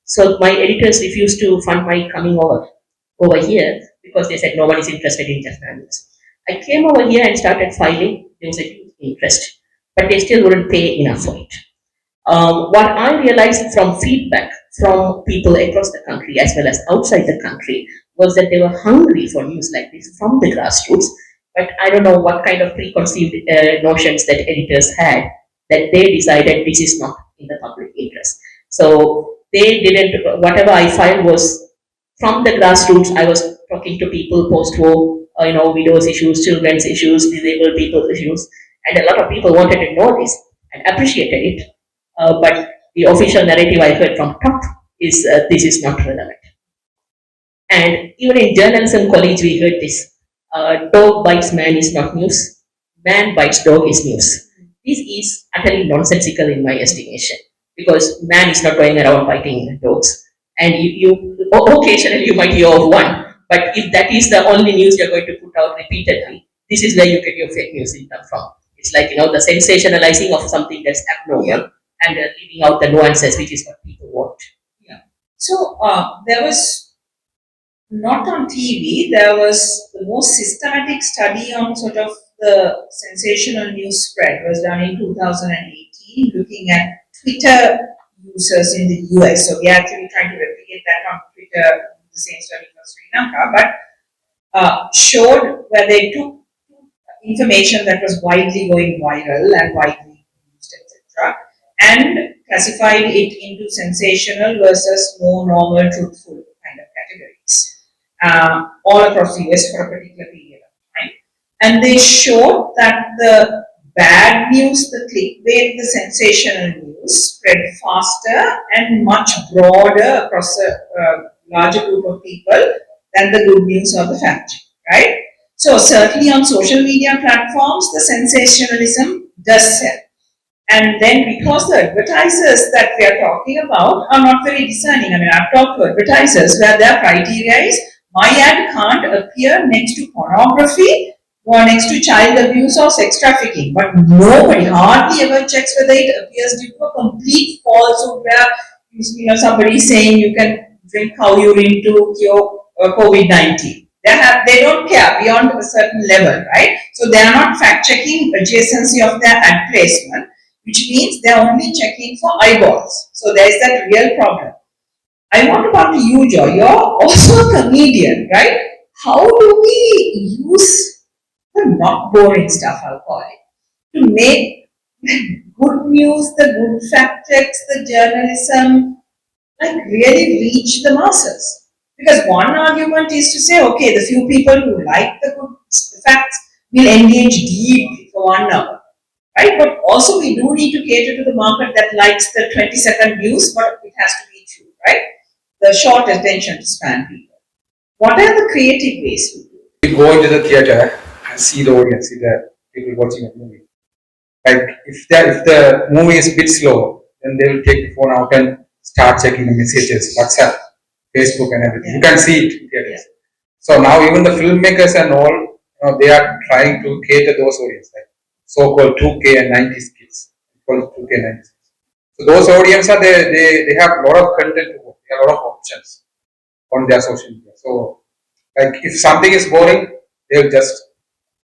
so my editors refused to fund my coming over here because they said no one is interested in Jaffna news. I came over here and started filing. There was a huge interest, but they still wouldn't pay enough for it. What I realized from feedback from people across the country as well as outside the country was that they were hungry for news like this from the grassroots. But I don't know what kind of preconceived notions that editors had that they decided this is not in the public interest. So they didn't, whatever I filed was from the grassroots. I was talking to people post-war, widows issues, children's issues, disabled people's issues, and a lot of people wanted to know this and appreciated it. But the official narrative I heard from top is this is not relevant. And even in journalism college, we heard this: dog bites man is not news, man bites dog is news. This is utterly nonsensical in my estimation, because man is not going around biting dogs, and occasionally you might hear of one. But if that is the only news you're going to put out repeatedly, this is where you get your fake news income from. It's like the sensationalizing of something that's abnormal and leaving out the nuances, which is what people want. Yeah. So there was not on TV. There was the most systematic study on sort of the sensational news spread was done in 2018, looking at Twitter users in the US. So we are actually trying to replicate that on Twitter, the same study for Sri Lanka, but showed where they took information that was widely going viral and widely used, etc., and classified it into sensational versus more normal, truthful kind of categories, all across the US for a particular period of time. And they showed that the bad news, the clickbait, the sensational news spread faster and much broader across a larger group of people than the good news or the fact, right? So certainly on social media platforms, the sensationalism does sell. And then because the advertisers that we are talking about are not very discerning. I mean, I've talked to advertisers where their criteria is my ad can't appear next to pornography or next to child abuse or sex trafficking. But nobody hardly ever checks whether it appears due to a complete falsehood where somebody is saying you can drink cow urine to cure COVID-19. They don't care beyond a certain level, right? So they are not fact checking adjacency of their ad placement, which means they are only checking for eyeballs. So there is that real problem. I want to talk to you, Joy. You're also a comedian, right? How do we use the not boring stuff, I'll call it, to make good news, the good fact checks, the journalism, like really reach the masses? Because one argument is to say, okay, the few people who like the good facts will engage deeply for 1 hour, right? But also we do need to cater to the market that likes the 20-second news, but it has to be true, right? The short attention span people. What are the creative ways we do? We go into the theater and see the audience, see the people watching a movie. Like if the movie is a bit slow, then they will take the phone out and start checking the messages, WhatsApp, Facebook, and everything. You can see it in theaters. So now even the filmmakers and all, they are trying to cater those audience, like so-called 2K and 90s kids, called 2K and 90s. So those audience are they have a lot of content to watch. They have a lot of options on their social media. So like if something is boring, they'll just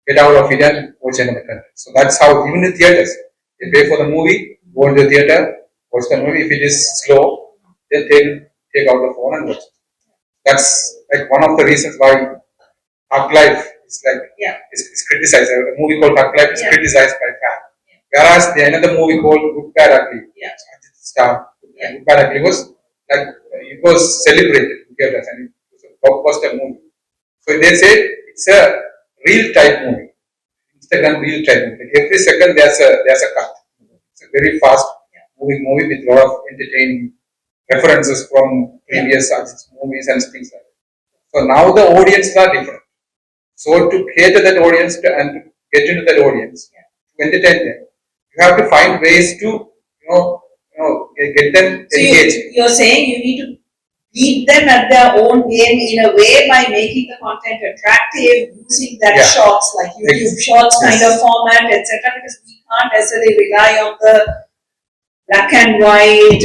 get out of it and watch another content. So that's how even the theaters, they pay for the movie, go into the theater, watch the movie. If it is slow, then they'll take out the phone and watch it. That's like one of the reasons why Thug Life is like is criticized. A movie called Thug Life is criticized by fans. Whereas the another movie called Good Bad Ugly, Star, Good Bad Ugly was like it was celebrated in theaters and it was a blockbuster movie. So they say it's a real type movie, Instagram real type movie. Like every second there's a cut. It's a very fast moving movie with a lot of entertaining references from previous movies and things like that. So now the audiences are different. So to cater that audience and to get into that audience, to entertain them, you have to find ways to get them So engaged. you're saying you need to beat them at their own game in a way by making the content attractive, using that shorts like YouTube shorts kind of format, etc. Because we can't necessarily rely on the black and white,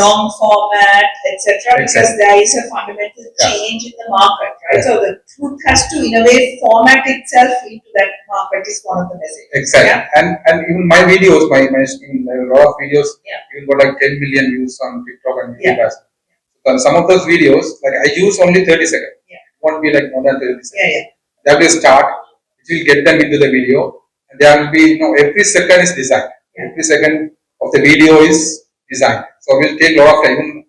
long format, etc. Because there is a fundamental change in the market, right? So the truth has to, in a way, format itself into that market is one of the messages. Exactly. And even my videos, my a lot of videos, even got like 10 million views on TikTok and YouTube. So some of those videos, like I use only 30 seconds. It won't be like more than 30 seconds. That will start, it will get them into the video, and there will be, every second is designed. Every second of the video is designed. So we'll take a lot of time,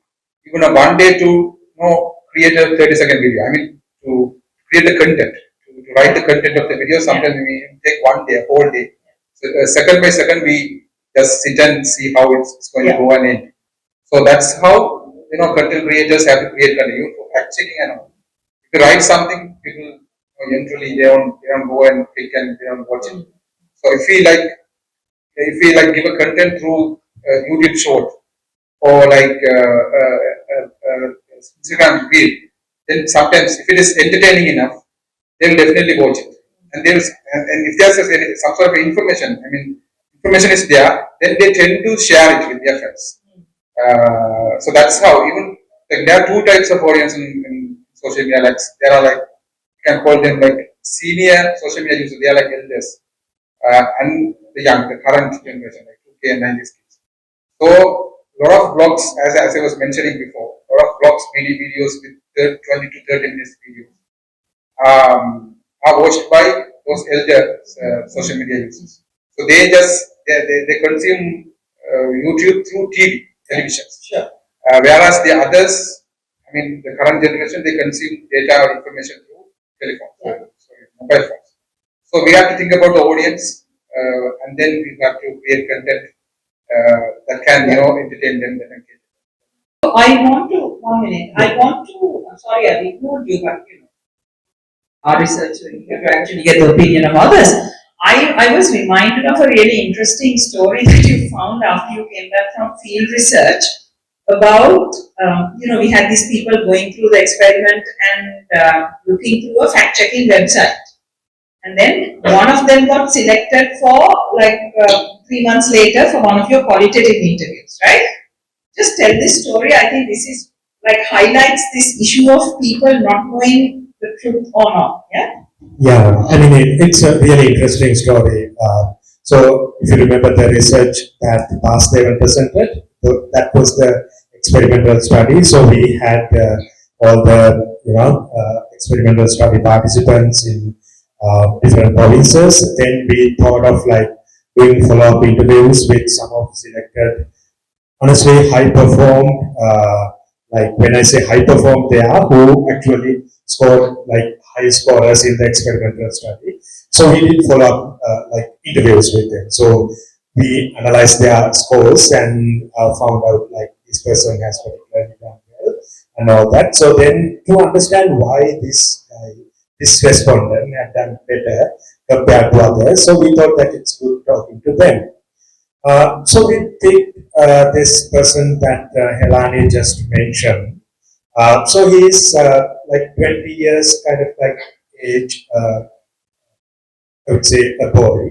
even a one day to create a 30-second video. I mean, to create the content, to write the content of the video. Sometimes we take one day, a whole day. So second by second, we just sit and see how it's going to go and end. So that's how content creators have to create content for fact checking and all. If you write something, people usually they don't go and click and they don't watch it. So if we give a content through YouTube short or like Instagram reel, then sometimes if it is entertaining enough, they will definitely watch it. And if there's some sort of information, information is there, then they tend to share it with their friends. So that's how even like, there are two types of audience in social media. Like there are like you can call them like senior social media users. They are like elders. And the current generation, like 2K and 90s kids. So, a lot of blogs, as I was mentioning before, a lot of blogs, videos with 20 to 30 minutes videos are watched by those elder social media users. So they consume YouTube through television. Sure. Whereas the others, the current generation, they consume data or information through telephone, mobile phones. So we have to think about the audience, and then we have to create content that can, entertain them. I want to, 1 minute, I'm sorry, I ignored you, but our research, you have to actually get the opinion of others. I was reminded of a really interesting story that you found after you came back from field research about, we had these people going through the experiment and looking through a fact-checking website. And then one of them got selected for 3 months later for one of your qualitative interviews, right? Just tell this story. I think this is highlights this issue of people not knowing the truth or not. Yeah, it's a really interesting story. So if you remember the research that the past level presented, that was the experimental study. So we had all the experimental study participants in different provinces. Then we thought of doing follow-up interviews with some of selected, honestly, high performed. When I say high performed, they are who actually scored high scorers in the experimental study. So we did follow-up interviews with them. So we analyzed their scores and found out this person has particularly done well and all that. So then to understand why this respondent had done better compared to others, so we thought that it's good talking to them. So we did this person that Helani just mentioned. So he's like 20 years kind of like age, I would say a boy.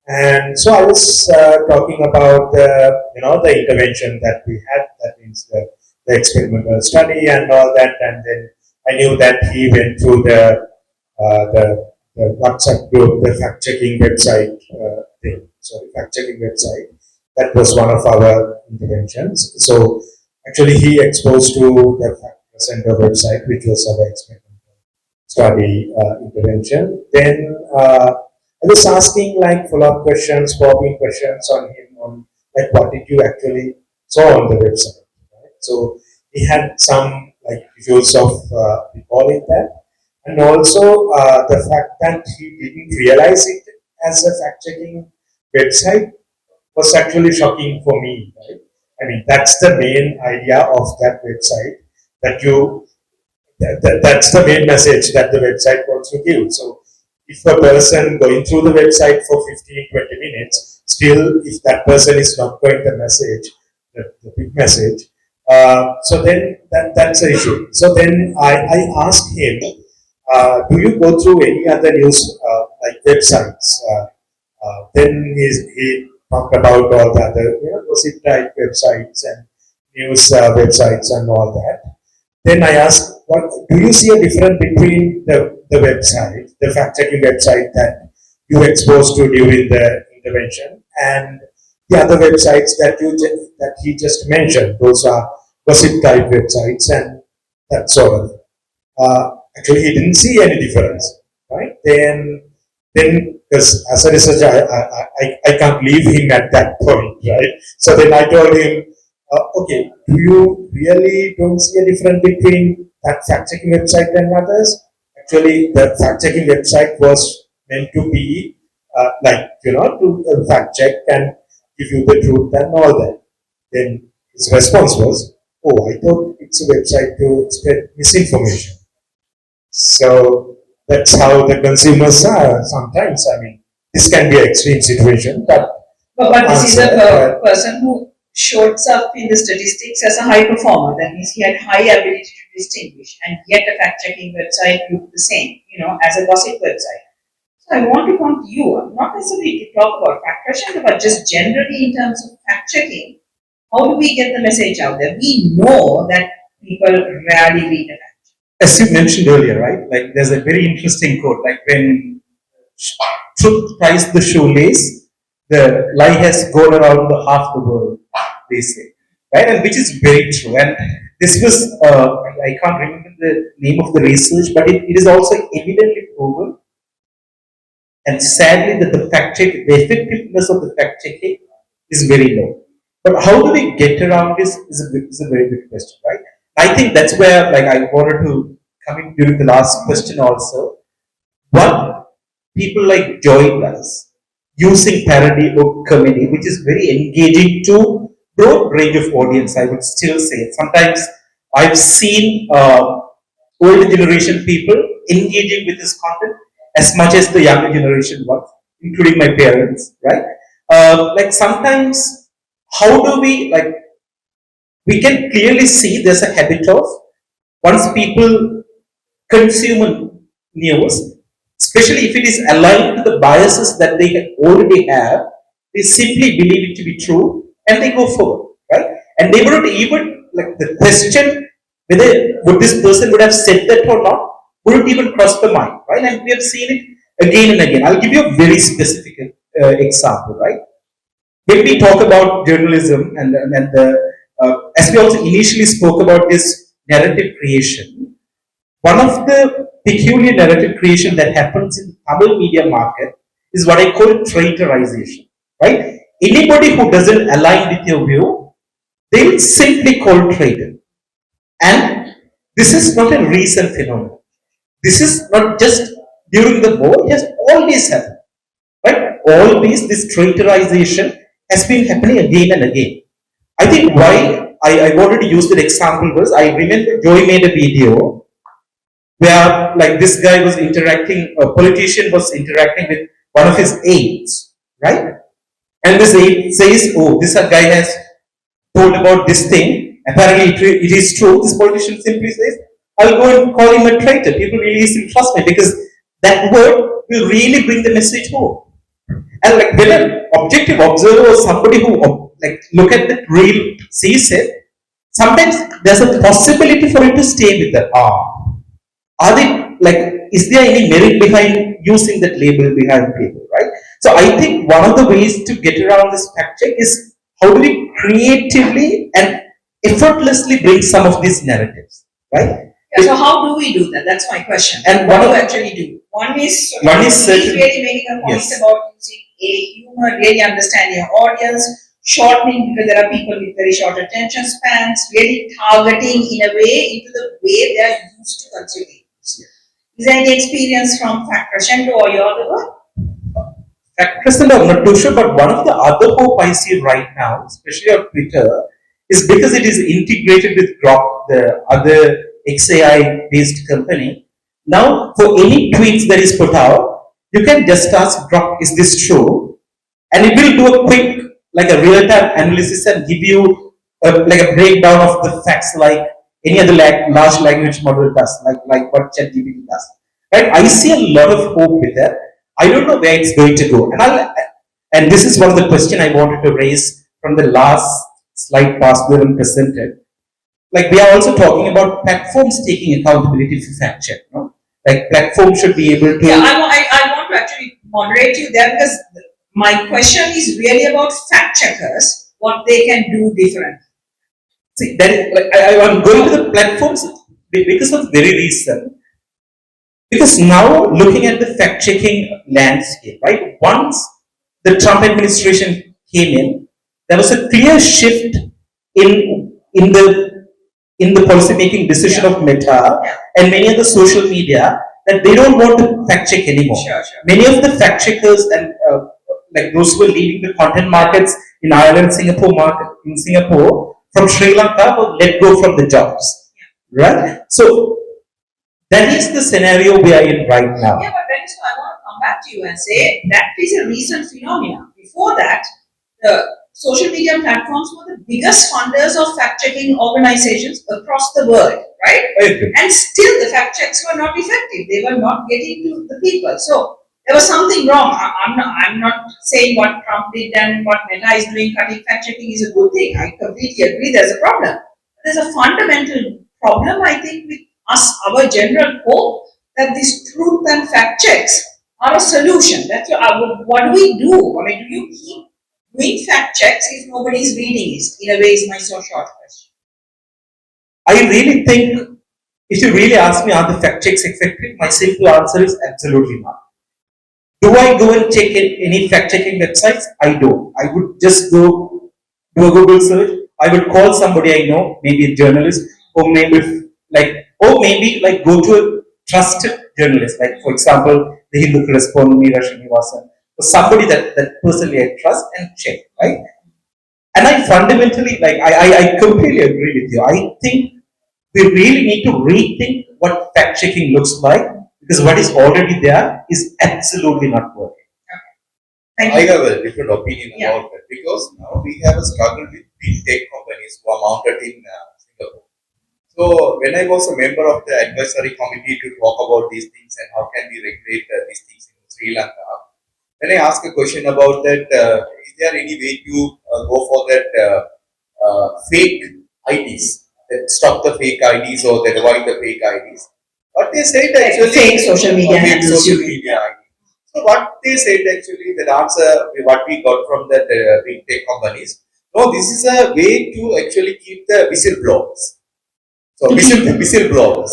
And so I was talking about the intervention that we had, that means the experimental study and all that. And then I knew that he went through the WhatsApp group, the fact checking website thing. So the fact checking website, that was one of our interventions. So actually he exposed to the fact center website, which was our experimental study intervention. Then I was asking like follow-up questions, probing questions on him on like what did you actually saw on the website. Right? So he had some like issues of recalling that, and also the fact that he didn't realize it as a fact-checking website was actually shocking for me. Right? I mean that's the main idea of that website, that that's the main message that the website wants to give. So if a person going through the website for 15-20 minutes, still if that person is not going the message, the big message, so then that's an issue. So then I asked him, do you go through any other news like websites? Then he talked about all the other gossip type websites and news websites and all that. Then I asked, what do you see a difference between the website, the fact-checking website that you exposed to during the intervention, and the other websites that he just mentioned? Those are gossip type websites and that sort of. Actually, he didn't see any difference, right? Then because as a researcher, I can't leave him at that point, right? So then I told him, okay, do you really don't see a difference between that fact-checking website and others? Actually, the fact-checking website was meant to be to fact check and give you the truth and all that. Then his response was, oh, I thought it's a website to spread misinformation. So that's how the consumers are sometimes. I mean, this can be an extreme situation, but But this is a answer, person who shows up in the statistics as a high performer. That means he had high ability to distinguish, and yet a fact-checking website looked the same, as a gossip website. So I want to come to you, not necessarily to talk about fact-checking, but just generally in terms of fact-checking. How do we get the message out there? We know that people rarely read a fact. as you mentioned earlier, right? Like there's a very interesting quote, like when truth ties the shoelace, the lie has gone around the half the world, they say, right? And which is very true. And this was, I can't remember the name of the research, but it is also evidently proven. And sadly, that the effectiveness of the fact checking is very low. But how do we get around this is a very good question, right? I think that's where, like, I wanted to come in during the last question also. What people like Joy does, using parody or comedy, which is very engaging to broad range of audience, I would still say. Sometimes I've seen older generation people engaging with this content as much as the younger generation was, including my parents, right? Like sometimes, how do we like? We can clearly see there's a habit of once people consume news, especially if it is aligned to the biases that they already have, they simply believe it to be true and they go forward, right? And they wouldn't even like the question whether would this person would have said that or not wouldn't even cross the mind, right? And we have seen it again and again. I'll give you a very specific example, right? When we talk about journalism and the as we also initially spoke about this narrative creation, one of the peculiar narrative creation that happens in the Tamil media market is what I call traitorization, right? Anybody who doesn't align with your view, they will simply call traitor. And this is not a recent phenomenon. This is not just during the war, it has always happened, right? Always this traitorization has been happening again and again. I think why I wanted to use that example was I remember Joy made a video where like this guy was interacting, a politician was interacting with one of his aides, right? And this aide says, oh, this guy has told about this thing, apparently it is true, this politician simply says, I'll go and call him a traitor. People really easily trust me because that word will really bring the message home. And like when an objective observer or somebody who like look at the real sees it, sometimes there's a possibility for it to stay with the are they like is there any merit behind using that label behind people, right? So I think one of the ways to get around this fact check is how do we creatively and effortlessly bring some of these narratives, right? Yeah, so how do we do that? That's my question. And what one do you of- actually do? One is certain- really making a point Yes. about using a humor, really understanding your audience, shortening because there are people with very short attention spans, really targeting in a way into the way they are used to consuming. Is there any experience from Crescendo or your other work? At present, I'm not too sure, but one of the other hope I see right now, especially on Twitter, is because it is integrated with Grok, the other XAI based company. Now, for any tweets that is put out, you can just ask Grok, is this true? And it will do a quick, like a real time analysis and give you like a breakdown of the facts like any other large language model does, like what ChatGPT does. Right? I see a lot of hope with that. I don't know where it's going to go. And this is one of the questions I wanted to raise from the last slide past we haven't presented. Like we are also talking about platforms taking accountability for fact check. No? Like platforms should be able to. Yeah, I want to actually moderate you there because my question is really about fact checkers, what they can do different. See, that is, like, I'm going to the platforms because of very reason. Because now looking at the fact checking landscape, right? Once the Trump administration came in, there was a clear shift in the policy making decision of Meta and many of the social media that they don't want to fact check anymore. Sure. Many of the fact checkers and like those who are leading the content markets in Ireland, Singapore, from Sri Lanka were let go from the jobs, right? So that is the scenario we are in right now. Yeah, but Dennis, I want to come back to you and say that is a recent phenomenon. Before that, the social media platforms were the biggest funders of fact-checking organizations across the world, right? And still the fact checks were not effective. They were not getting to the people. So there was something wrong. I'm not saying what Trump did and what Meta is doing, cutting fact-checking is a good thing. I completely agree there's a problem. There's a fundamental problem, I think, with us, our general hope that these truth and fact checks are a solution. That's what do we do? I mean, do you keep doing fact checks if nobody is reading it? In a way, is my so short question. I really think if you really ask me, are the fact checks effective? My simple answer is absolutely not. Do I go and check any fact checking websites? I don't. I would just go do a Google search. I would call somebody I know, maybe a journalist, or maybe go to a trusted journalist, like for example, the Hindu correspondent Meera Srinivasan, or somebody that personally I trust and check, right? And I fundamentally, I completely agree with you. I think we really need to rethink what fact checking looks like because what is already there is absolutely not working. Thank I you. have a different opinion about that because now we have a struggle with big tech companies who are mounted in Singapore. So when I was a member of the advisory committee to talk about these things and how can we regulate these things in Sri Lanka, when I asked a question about that, is there any way to go for that fake IDs, that stop the fake IDs or that avoid the fake IDs? What they said actually, Fake social media fake handles social you. media ID. So what they said actually, that answer what we got from that big tech companies. No, this is a way to actually keep the whistleblowers. So whistleblowers.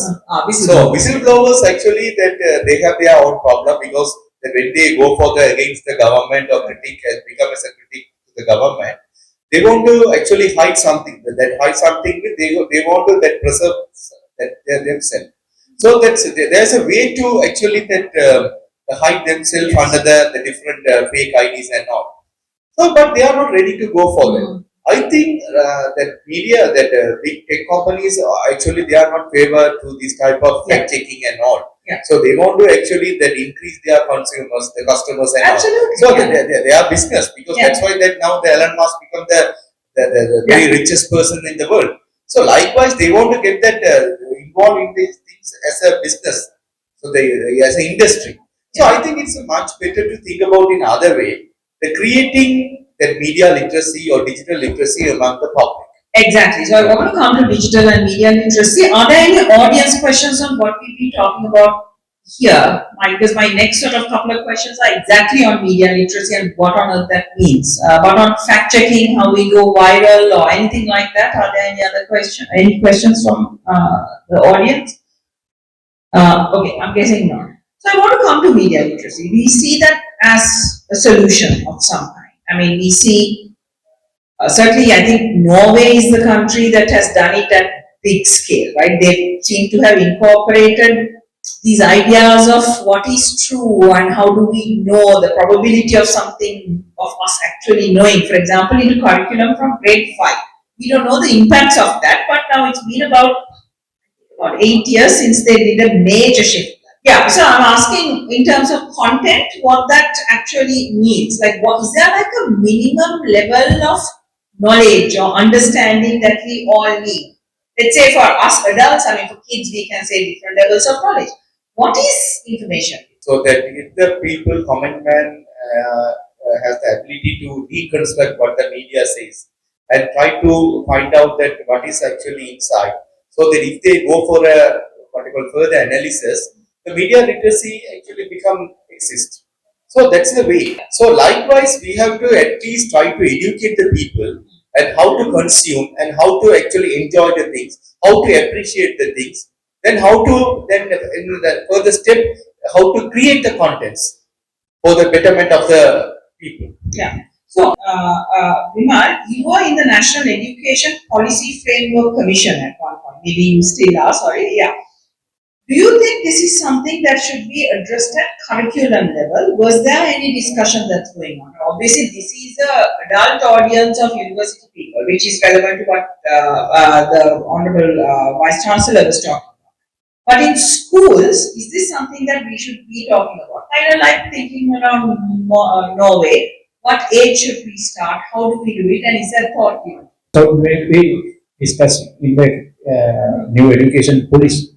So whistleblowers actually that they have their own problem because that when they go for the against the government or critique and become as a critic to the government, they want to actually hide something. That hide something they want to that preserve that themselves. So there's a way to actually that hide themselves under the different fake IDs and all. So, but they are not ready to go for that. I think that media, that big tech companies, actually they are not favor to this type of fact checking and all. Yeah. So they want to actually that increase their consumers, the customers and Absolutely. all. So they are business because that's why that now the Elon Musk become the the very richest person in the world. So likewise, they want to get that involved in these things as a business, so they as an industry. So I think it's much better to think about in other way, the creating that media literacy or digital literacy among the public. Exactly. So I want to come to digital and media literacy. Are there any audience questions on what we've been talking about here? Because my next sort of couple of questions are exactly on media literacy and what on earth that means. But on fact checking, how we go viral or anything like that, are there any other questions? Any questions from the audience? Okay, I'm guessing not. So I want to come to media literacy. We see that as a solution of some kind. I mean, we see certainly, I think Norway is the country that has done it at big scale, right? They seem to have incorporated these ideas of what is true and how do we know the probability of something, of us actually knowing, for example, into curriculum from grade 5. We don't know the impacts of that, but now it's been about 8 years since they did a major shift. Yeah, so I'm asking in terms of content, what that actually means. Like, what is there like a minimum level of knowledge or understanding that we all need? Let's say for us adults, I mean for kids, we can say different levels of knowledge. What is information? So that if the people, common man, has the ability to reconstruct what the media says and try to find out that what is actually inside, so that if they go for a what you call further analysis, the media literacy actually become exist. So that's the way. So likewise, we have to at least try to educate the people and how to consume and how to actually enjoy the things, how to appreciate the things, then how to then in the further step, how to create the contents for the betterment of the people. Yeah. So, Vimal, you were in the National Education Policy Framework Commission at one point. Maybe you still are, sorry. Yeah. Do you think this is something that should be addressed at curriculum level? Was there any discussion that's going on? Obviously, this is a adult audience of university people, which is relevant to what the Honorable Vice Chancellor was talking about. But in schools, is this something that we should be talking about? Kind of like thinking around Norway. What age should we start? How do we do it? And is that thought given? So we discussed in the new education policy.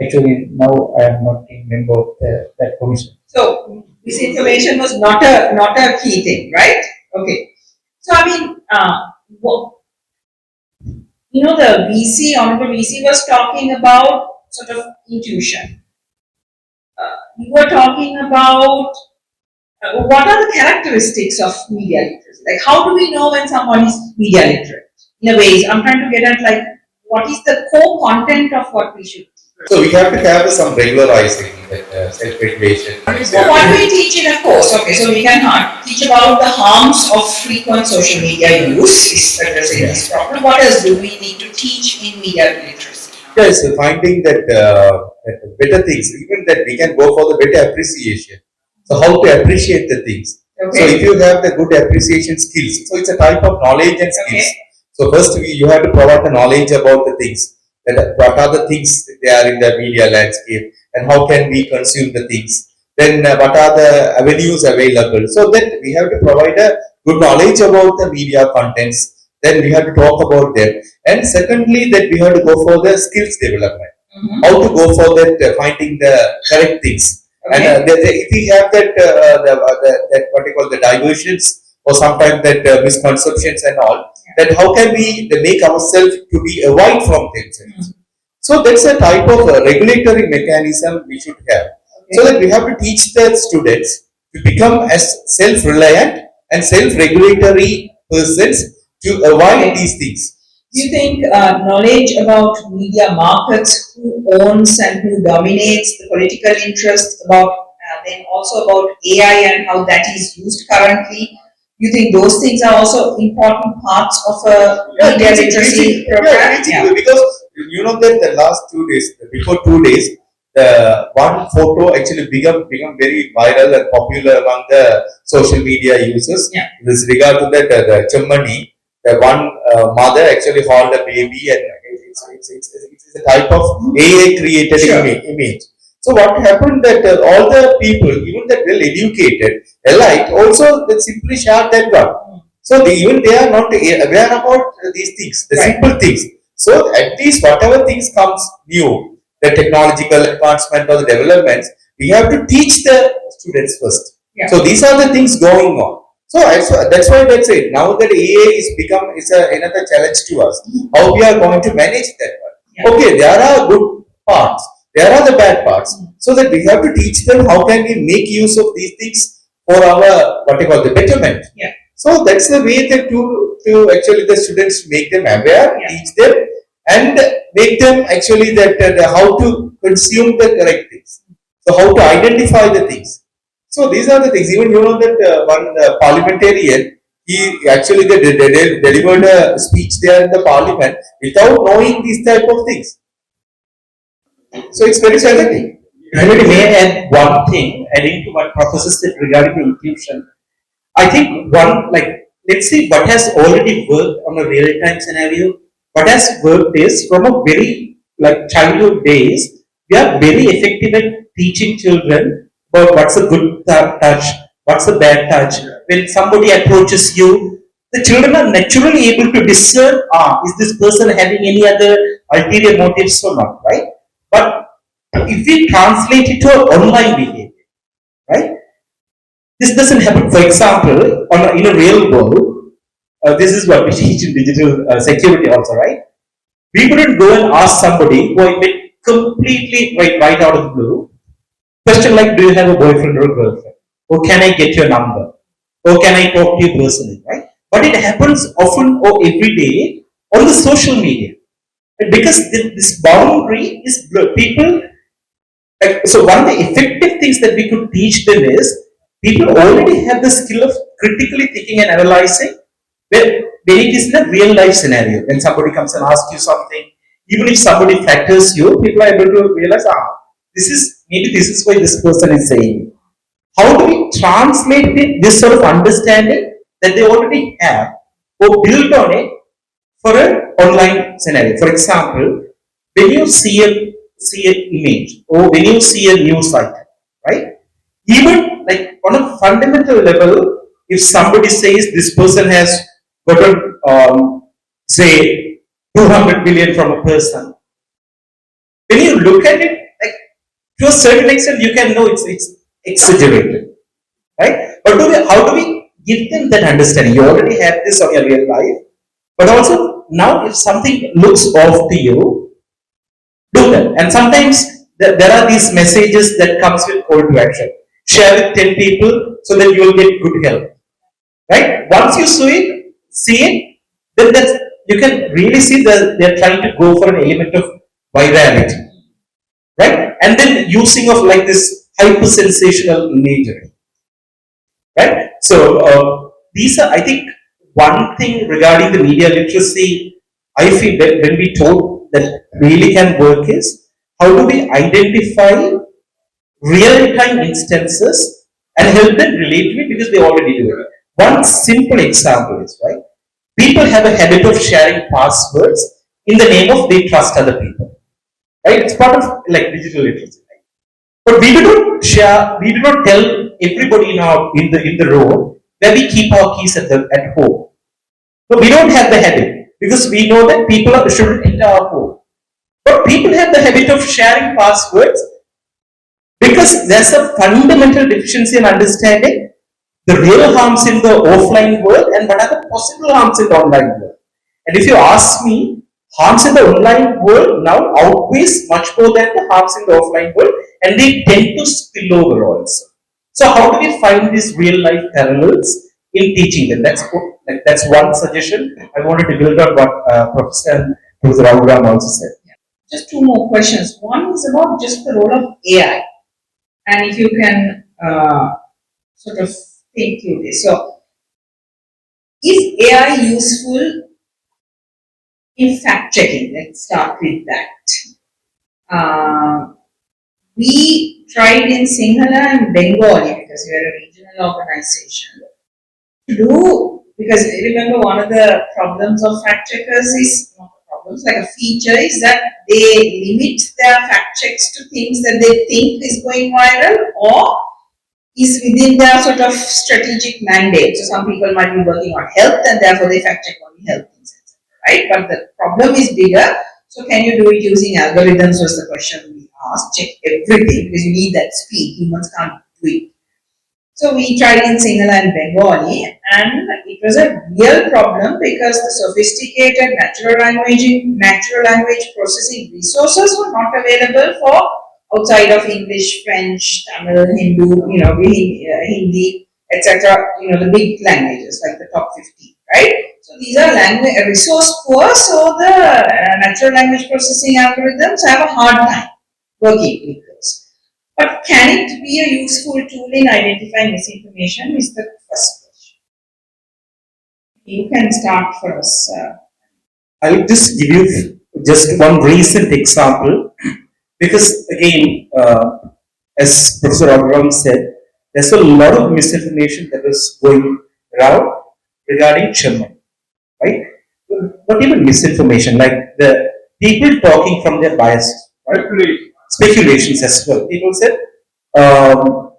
Actually, now I am not a member of that commission. So misinformation was not a key thing, right? Okay. So I mean, the VC, Honorable VC was talking about sort of intuition. You were talking about what are the characteristics of media literacy? Like, how do we know when someone is media literate? In a way, I'm trying to get at like, what is the core content of what we should. So we have to have some regularizing, self-regulation. So what do we teach in a course? Okay, so we can teach about the harms of frequent social media use, is addressing this problem. What else do we need to teach in media literacy? Yes, finding that, that better things, even that we can go for the better appreciation. So how to appreciate the things. Okay. So if you have the good appreciation skills, so it's a type of knowledge and skills. Okay. So first you have to provide the knowledge about the things. That what are the things they are in the media landscape and how can we consume the things. Then what are the avenues available. So that we have to provide a good knowledge about the media contents. Then we have to talk about them. And secondly, that we have to go for the skills development. How to go for that, finding the correct things. Okay. And if we have that, that what you call the diversions or sometimes that misconceptions and all, that how can we make ourselves to be avoid from themselves. So that's a type of regulatory mechanism we should have. So that we have to teach the students to become as self-reliant and self-regulatory persons to avoid these things. Do you think knowledge about media markets, who owns and who dominates the political interest, about then also about AI and how that is used currently? You think those things are also important parts of a media literacy program? Yeah. Because you know that the last 2 days, before 2 days, the one photo actually become very viral and popular among the social media users. Yeah. With regard to that, the Chammani, the one mother actually hold a baby, and it's a type of AI created image. So what happened that all the people, even the well educated, elite, also they simply share that one. So even they are not aware about these things, the simple things. So at least whatever things comes new, the technological advancement or the developments, we have to teach the students first. Yeah. So these are the things going on. So that's why that's it. Now that AI is another challenge to us. How we are going to manage that one. Yeah. Okay, there are good parts, there are the bad parts. So that we have to teach them how can we make use of these things for our what you call the betterment. Yeah. So that's the way that to actually the students make them aware, Yeah. teach them, and make them actually that how to consume the correct things. So how to identify the things. So these are the things. Even you know that one parliamentarian, he actually delivered a speech there in the parliament without knowing these type of things. So it's very challenging. Maybe may I add one thing, adding to what Professor said regarding the inclusion. I think one, like, let's see what has already worked on a real time scenario. What has worked is from a very, like, childhood days, we are very effective at teaching children about what's a good touch, what's a bad touch. When somebody approaches you, the children are naturally able to discern, is this person having any other ulterior motives or not, right? But if we translate it to our online behavior, right? This doesn't happen. For example, in a real world, this is what we teach in digital security also, right? We couldn't go and ask somebody who I met completely right out of the blue, question like, do you have a boyfriend or a girlfriend? Or can I get your number? Or can I talk to you personally, right? But it happens often or every day on the social media. Because this boundary is blurred. People, like, so one of the effective things that we could teach them is people already have the skill of critically thinking and analyzing when it is in a real life scenario. When somebody comes and asks you something, even if somebody flatters you, people are able to realize, this is why this person is saying. How do we translate this sort of understanding that they already have or build on it for an online scenario? For example, when you see an image or when you see a news site, right? Even like on a fundamental level, if somebody says this person has gotten say 200 billion from a person, when you look at it, like to a certain extent, you can know it's exaggerated, right? But how do we give them that understanding? You already have this on your real life, but also now if something looks off to you, do that. And sometimes there are these messages that comes with call to action. Share with 10 people so that you will get good help. Right? Once you see it, then you can really see that they're trying to go for an element of virality. Right? And then using of like this hyper sensational imagery. Right? So these are, I think, one thing regarding the media literacy. I feel that when we talk that really can work is how do we identify real time instances and help them relate to it because they already do it. One simple example is right. People have a habit of sharing passwords in the name of they trust other people. Right? It's part of like digital literacy. But we do not share, we do not tell everybody in the room where we keep our keys at home. So we don't have the habit because we know that people shouldn't enter our home. But people have the habit of sharing passwords because there's a fundamental deficiency in understanding the real harms in the offline world and what are the possible harms in the online world. And if you ask me, harms in the online world now outweighs much more than the harms in the offline world, and they tend to spill over also. So how do we find these real life parallels in teaching them? That's one suggestion. I wanted to build on what Professor and Professor Raghuram also said. Just two more questions. One is about just the role of AI, and if you can sort of think through this. So, is AI useful in fact checking? Let's start with that. We tried in Sinhala and Bengali because we are a regional organization to do, because remember one of the problems of fact checkers is not problems, like a feature is that they limit their fact checks to things that they think is going viral or is within their sort of strategic mandate. So some people might be working on health and therefore they fact check only health things, etc. Right? But the problem is bigger. So can you do it using algorithms was the question we asked. Check everything because you need that speed. Humans can't do it. So we tried in Sinhala and Bengali, and it was a real problem because the sophisticated natural language processing resources were not available for outside of English, French, Tamil, Hindu, Hindi, etc. The big languages like the top 50, right? So these are language resource poor, so the natural language processing algorithms have a hard time working with those. But can it be a useful tool in identifying misinformation is the first question. You can start for us. I will just give you just one recent example because again, as Professor Abraham said, there's a lot of misinformation that is going around regarding German, right? Not even misinformation, like the people talking from their biases, right? Speculations as well. People said, how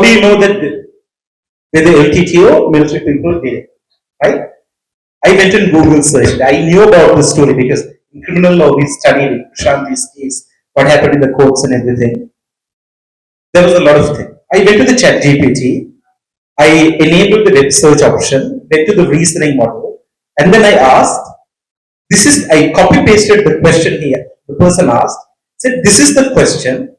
do you know that whether LTTO military people did it, right? I went and Google searched. I knew about the story because in criminal law we studied Shanti's case, what happened in the courts and everything. There was a lot of things. I went to the chat GPT, I enabled the web search option, went to the reasoning model, and then I asked, I copy pasted the question here. The person asked, said, this is the question.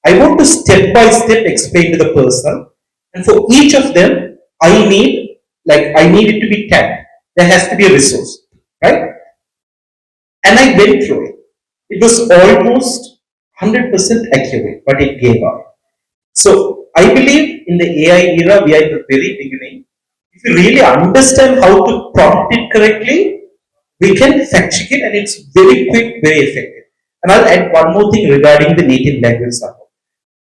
I want to step by step explain to the person, and for each of them, I need it to be tagged. There has to be a resource, right? And I went through it. It was almost 100% accurate, but it gave up. So I believe in the AI era, we are in the very beginning. If you really understand how to prompt it correctly, we can fact check it, and it's very quick, very effective. And I'll add one more thing regarding the native language support.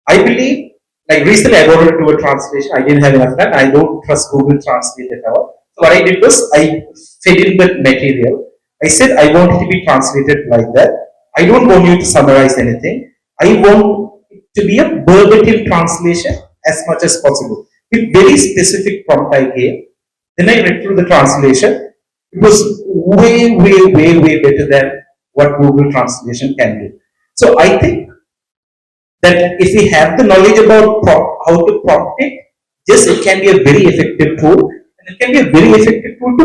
I believe, like recently I wanted to do a translation, I didn't have enough time, I don't trust Google Translate at all. So what I did was, I fed in the material, I said I want it to be translated like that, I don't want you to summarize anything, I want it to be a verbatim translation as much as possible. With very specific prompt I gave, then I read through the translation, it was way, way, way, way better than what Google Translation can do. So I think that if we have the knowledge about how to prompt it, yes, it can be a very effective tool, and it can be a very effective tool to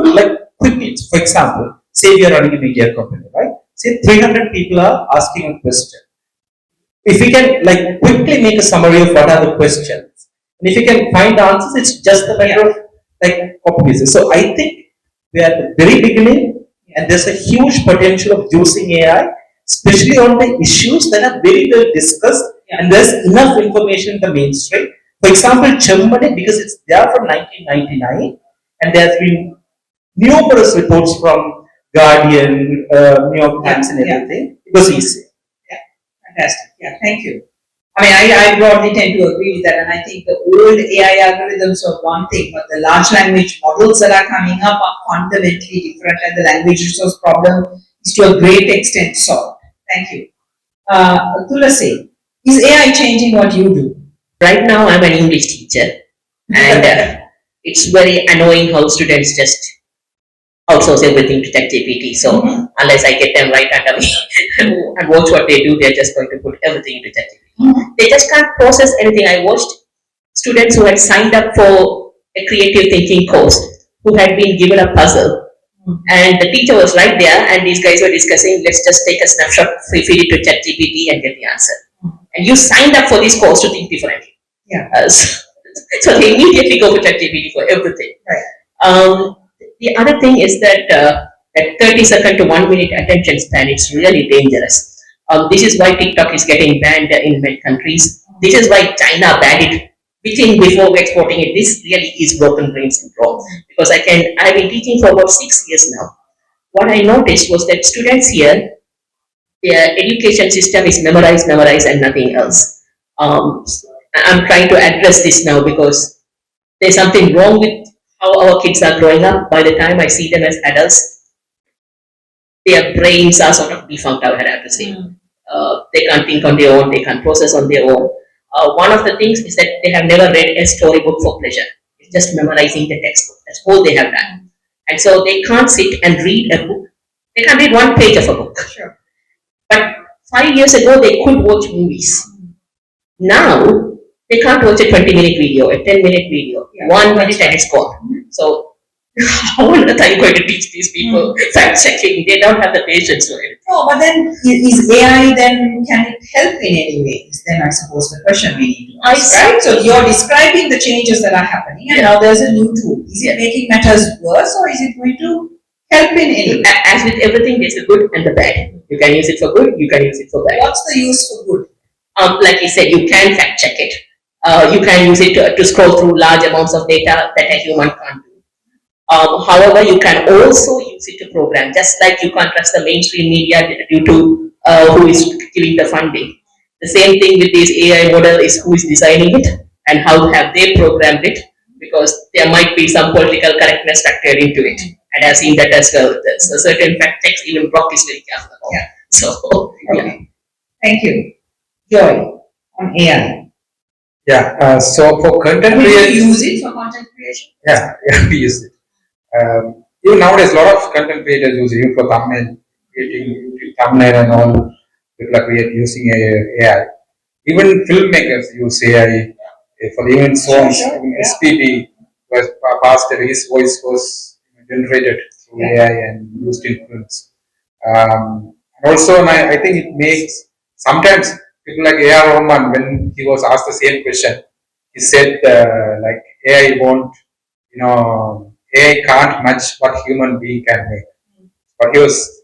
quickly. For example, say we are running a media company, right? Say 300 people are asking a question. If we can quickly make a summary of what are the questions, and if we can find the answers, it's just a matter of copy paste. So I think we are at the very beginning, and there's a huge potential of using AI, especially on the issues that are very well discussed, and there's enough information in the mainstream. For example, Germany, because it's there from 1999, and there's been numerous reports from Guardian, New York Times, and everything. It was easy. Yeah, fantastic. Yeah, thank you. I mean, I broadly tend to agree with that, and I think the old AI algorithms are one thing, but the large language models that are coming up are fundamentally different, and the language resource problem is to a great extent solved. Thank you. Tulasi, is AI changing what you do? Right now, I'm an English teacher, and it's very annoying how students just outsource everything to ChatGPT. So unless I get them right under me and watch what they do, they're just going to put everything into ChatGPT. They just can't process anything. I watched students who had signed up for a creative thinking course who had been given a puzzle, and the teacher was right there, and these guys were discussing, let's just take a snapshot, feed it to ChatGPT and get the answer. And you signed up for this course to think differently. Yeah. So they immediately go for ChatGPT for everything. Right. The other thing is that at 30-second to 1 minute attention span, it's really dangerous. This is why TikTok is getting banned in many countries. This is why China banned it before exporting it. This really is broken brain syndrome, because I've been teaching for about 6 years now. What I noticed was that students here, their education system is memorize, and nothing else. I'm trying to address this now because there's something wrong with how our kids are growing up. By the time I see them as adults, their brains are sort of defunct, I would have to say. They can't think on their own, they can't process on their own. one of the things is that they have never read a storybook for pleasure. It's just memorizing the textbook. That's all they have done. And so they can't sit and read a book. They can't read one page of a book. Sure. But 5 years ago, they could watch movies. Now, they can't watch a 20-minute video, a 10-minute video, 1 minute and it's gone. So, how on earth are you going to teach these people fact checking? They don't have the patience for it. No, but then is AI then, can it help in any way? Is then I suppose the question we need to ask, right? So you're describing the changes that are happening and now there's a new tool. Is it making matters worse or is it going to help in any way? As with everything, there's the good and the bad. You can use it for good, you can use it for bad. What's the use for good? Like I said, you can fact check it. You can use it to scroll through large amounts of data that a human can't do. However, you can also use it to program, just like you can't trust the mainstream media due to who is giving the funding. The same thing with this AI model is who is designing it and how have they programmed it, because there might be some political correctness factor into it. And I've seen that as well. There's a certain fact checks even Brock is very careful about. Yeah. So, Okay. Thank you. Joy on AI. Yeah. So for content Do you creation, use it for content creation? yeah, we use it. Even nowadays, a lot of content creators use it even for thumbnail creating, thumbnail and all. People are using AI. Even filmmakers use AI for even songs. Sure, Even yeah. SPB was past his voice was generated through AI and used in films. And also, I think it makes sometimes people like A.R. Rahman, when he was asked the same question, he said like AI won't, AI can't match what human being can make. But this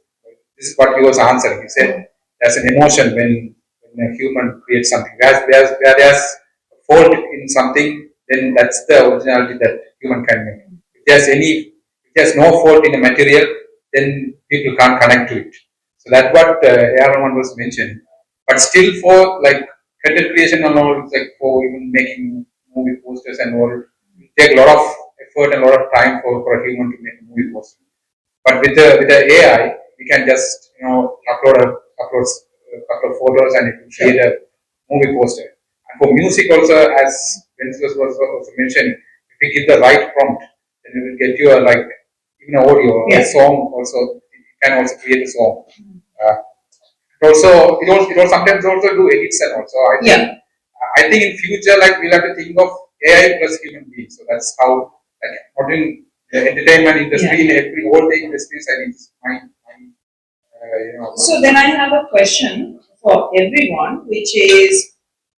is what he was answering. He said there's an emotion when a human creates something. Where there's a fault in something, then that's the originality that human can make. If there's no fault in a material, then people can't connect to it. So that's what A.R. Rahman was mentioning. But still, for like content creation and all, like for even making movie posters and all, it take a lot of effort and a lot of time for a human to make a movie poster. But with the AI, we can just upload a couple of photos and it will create a movie poster. And for music also, as Vince was also mentioning, if we give the right prompt, then it will get you even an audio, a song also. It can also create a song. Also, it will sometimes also do edits and also. I think in future, we'll have to think of AI plus human beings. So that's how, modern entertainment industry, in all the industries, I think it's So then I have a question for everyone, which is,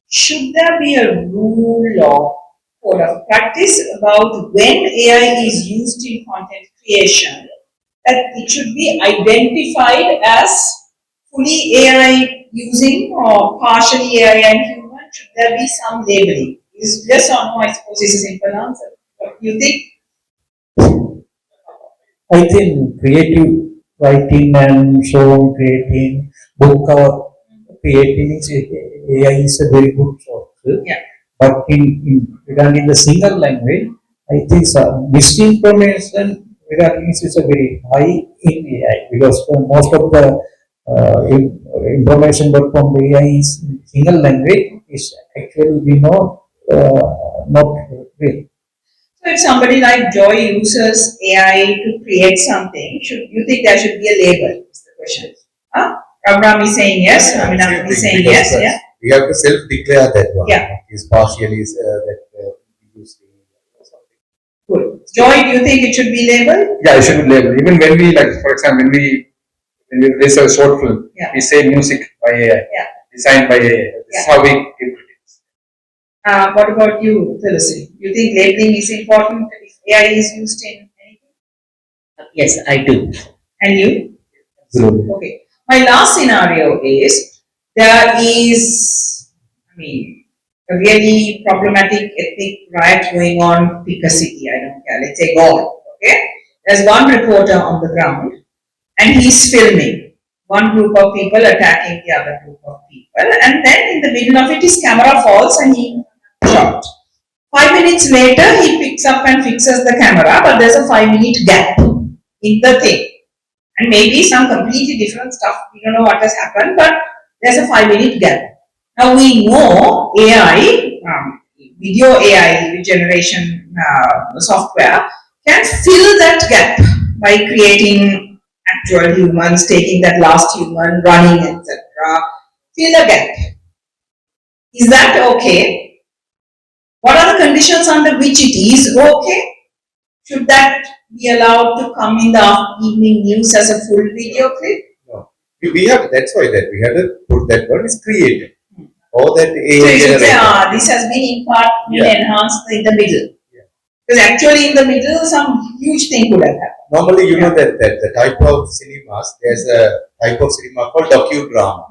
should there be a rule or code of practice about when AI is used in content creation, that it should be identified as fully AI using or partially AI and human? Should there be some labeling? Is yes or no, I suppose, is a simple answer. What do you think? I think creative writing and so on, creating book or creating AI is a very good source. Yeah. But regarding the single language, I think misinformation regarding this is a very high in AI because most of the information got from the AI is in single language is actually not real. So if somebody like Joy uses AI to create something, should you think there should be a label? Is the question. Huh? Ram is saying yes. Aminam is saying yes. Yeah. We have to self-declare that one. Yeah. Is partially that we use or something. Good. Joy, do you think it should be labeled? Yeah, it should be labeled. Even when we for example, when we release a short film, we say music by AI, designed by AI. This is how we give critics. What about you, Tulsi? You think labeling is important if AI is used in anything? yes, I do. And you? Absolutely. Okay. My last scenario is there is, a really problematic ethnic riot going on, pick a city, I don't care, let's say God. Okay? There's one reporter on the ground and he's filming one group of people attacking the other group of people, and then in the middle of it his camera falls and he shot. 5 minutes later he picks up and fixes the camera, but there's a 5-minute gap in the thing. And maybe some completely different stuff, we don't know what has happened, but there's a 5-minute gap. Now we know AI, video AI generation software can fill that gap by creating actual humans, taking that last human, running, etc. Fill a gap. Is that okay? What are the conditions under which it is okay? Should that be allowed to come in the evening news as a full video clip? No. We have, that's why that we have to put that word is created. Or that So you should say, generated. this has been in part been Yeah. enhanced in the middle. Yeah. Because actually in the middle, some huge thing could have happened. Normally, you know that the type of cinemas, there's a type of cinema called docudrama.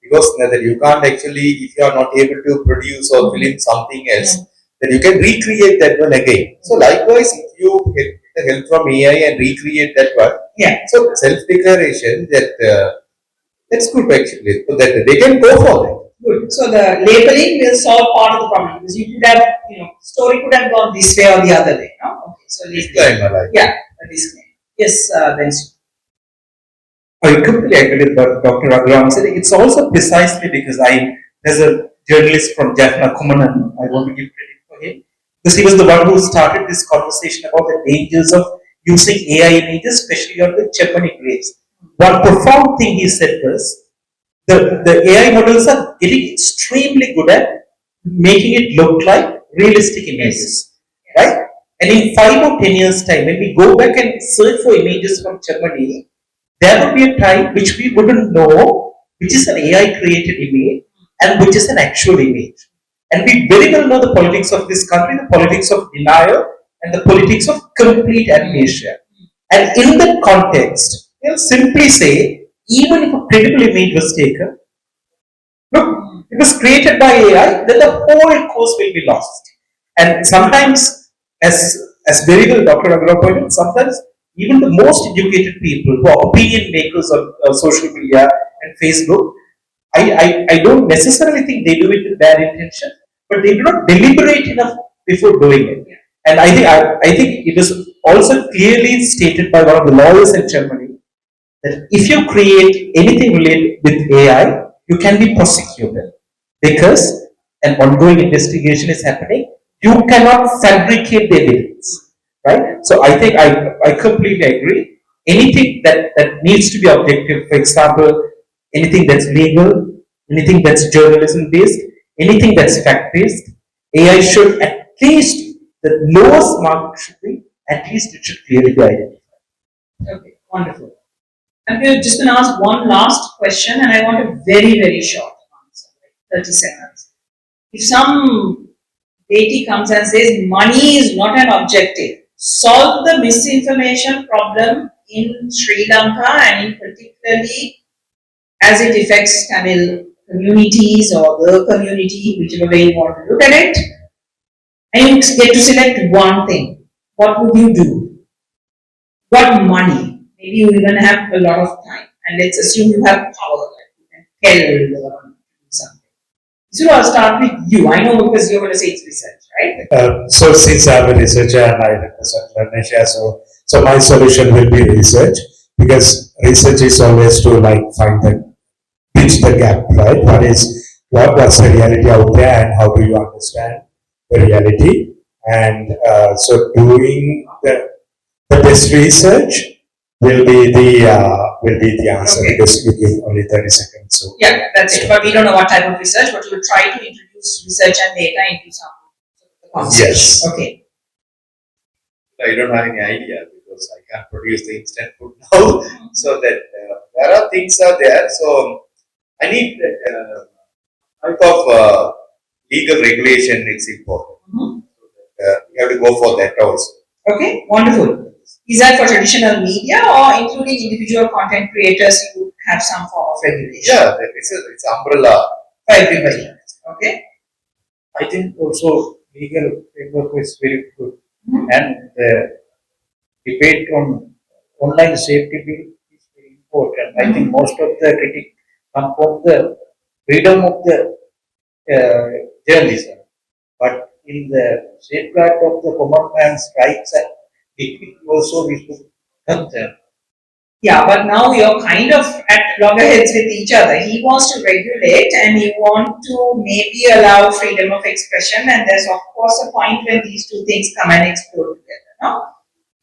Because that you can't actually, if you are not able to produce or film something else, then you can recreate that one again. So likewise, if you get the help from AI and recreate that one, Yeah. so self-declaration that's good actually. So that they can go for that. Good. So the labeling will solve part of the problem because you could have, story could have gone this way or the other way. No? Okay. So Disclaimer, like. yeah, a disclaimer. Yes, then. I completely agree with what Dr. Raghuram said. It's also precisely because there's a journalist from Jaffna, Kumanan, I want to give credit for him, because he was the one who started this conversation about the dangers of using AI images, especially on the Chapani graves. One profound thing he said was, the AI models are getting extremely good at making it look like realistic images, right? And in 5 or 10 years' time, when we go back and search for images from Germany, there would be a time which we wouldn't know which is an AI created image and which is an actual image. And we very well know the politics of this country, the politics of denial, and the politics of complete amnesia. And in that context, we'll simply say, even if a credible image was taken, look, it was created by AI, then the whole course will be lost. And sometimes, as very well Dr. Agarwal pointed out, sometimes even the most educated people who are opinion makers on social media and Facebook, I don't necessarily think they do it with bad intention, but they do not deliberate enough before doing it. And I think it is also clearly stated by one of the lawyers in Germany that if you create anything related with AI, you can be prosecuted because an ongoing investigation is happening. You cannot fabricate the evidence, right? So I think I completely agree. Anything that needs to be objective, for example, anything that's legal, anything that's journalism based, anything that's fact based, AI should at least, the lowest mark should be, at least it should clearly be identified. Okay, wonderful. And we're just going to ask one last question, and I want a very, very short answer, like 30 seconds. If some deity comes and says money is not an objective, solve the misinformation problem in Sri Lanka and in particularly as it affects Tamil communities or the community, whichever way you want to look at it, and you get to select one thing, what would you do? What money? Maybe you even have a lot of time, and let's assume you have power, like you can tell the government to do something. So I'll start with you. I know because you're going to say it's research, right? So since I'm a researcher and I represent LIRNEasia, so my solution will be research, because research is always to like find the bridge the gap, right? What's the reality out there and how do you understand the reality? And so doing the best research will be the answer, Okay. because we give only 30 seconds. So Yeah, that's it. But we don't know what type of research, but we'll try to introduce research and data into some conversation. yes. Okay. I don't have any idea because I can't produce the instant food now. So that there are things are there. So I need type of legal regulation. It's important. We have to go for that also. Okay, wonderful. Is that for traditional media or including individual content creators, you would have some form of regulation? Yeah, it's umbrella. For everybody. Okay. I think also legal framework is very good, and the debate on online safety bill is very important. I think most of the critique come from the freedom of the journalism, but in the safeguard of the common man's rights, and it also we should concern. Yeah, but now you're kind of at loggerheads with each other. He wants to regulate and you want to maybe allow freedom of expression, and there's of course a point when these two things come and explode together. No?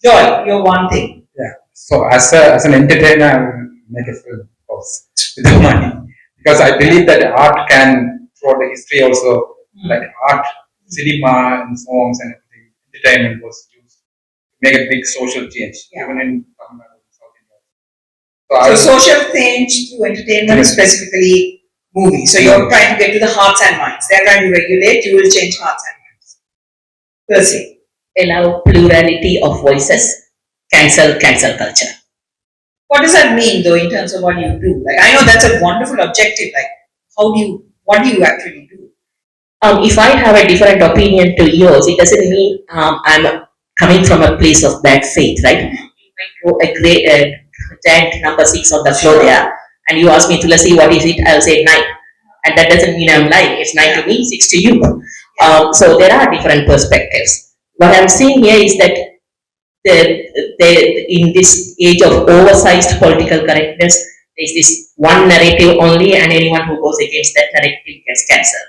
Joy, you're one thing. Yeah. So as an entertainer, I will make a film, of course, with the money, because I believe that art can, throughout the history also, like art, cinema, and songs and everything, entertainment was used to make a big social change, Yeah. even in Tamil Nadu and South India. So I, social change through entertainment, Yes. specifically movies. So you're trying to get to the hearts and minds. They're trying to regulate, you will change hearts and minds. Percy. Allow plurality of voices, cancel culture. What does that mean though in terms of what you do? Like I know that's a wonderful objective. Like what do you actually do? If I have a different opinion to yours, it doesn't mean I'm coming from a place of bad faith, right? You might throw a great giant number 6 on the floor Sure. there, and you ask me to see what is it, I'll say 9. And that doesn't mean I'm lying. It's 9 to me, 6 to you. So there are different perspectives. What I'm saying here is that in this age of oversized political correctness, there's this one narrative only, and anyone who goes against that narrative gets cancelled.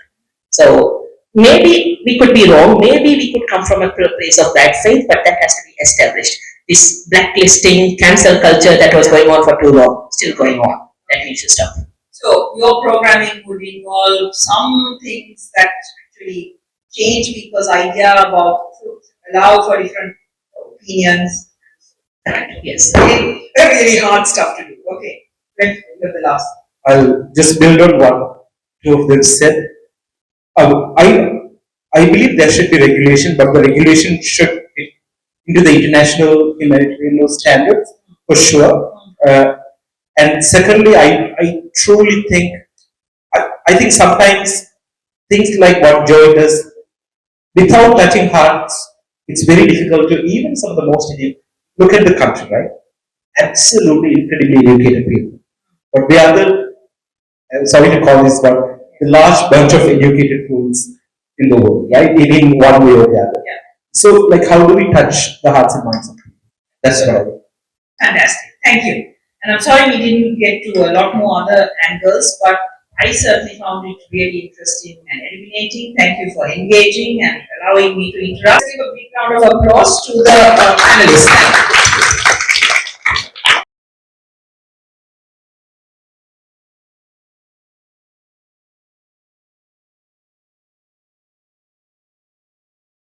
So maybe we could be wrong, maybe we could come from a place of bad faith, but that has to be established. This blacklisting, cancel culture that was going on for too long, still going on. That needs to stop. So your programming would involve some things that actually change people's idea about truth, allow for different opinions. Correct. Yes. Really, really hard stuff to do. Okay. Let's look at the last. I'll just build on what two of them said. I believe there should be regulation, but the regulation should fit into the international humanitarian law standards for sure. And secondly, I truly think I think sometimes things like what Joy does without touching hearts, it's very difficult to even some of the most look at the country, right? Absolutely incredibly educated people, but we are the sorry to call this, but the large bunch of educated fools in the world, right? In one way or the other. Yeah. So, like, how do we touch the hearts and minds of people? That's what I think. Fantastic. Thank you. And I'm sorry we didn't get to a lot more other angles, but I certainly found it really interesting and illuminating. Thank you for engaging and allowing me to interact. Give a big round of applause to the panelists.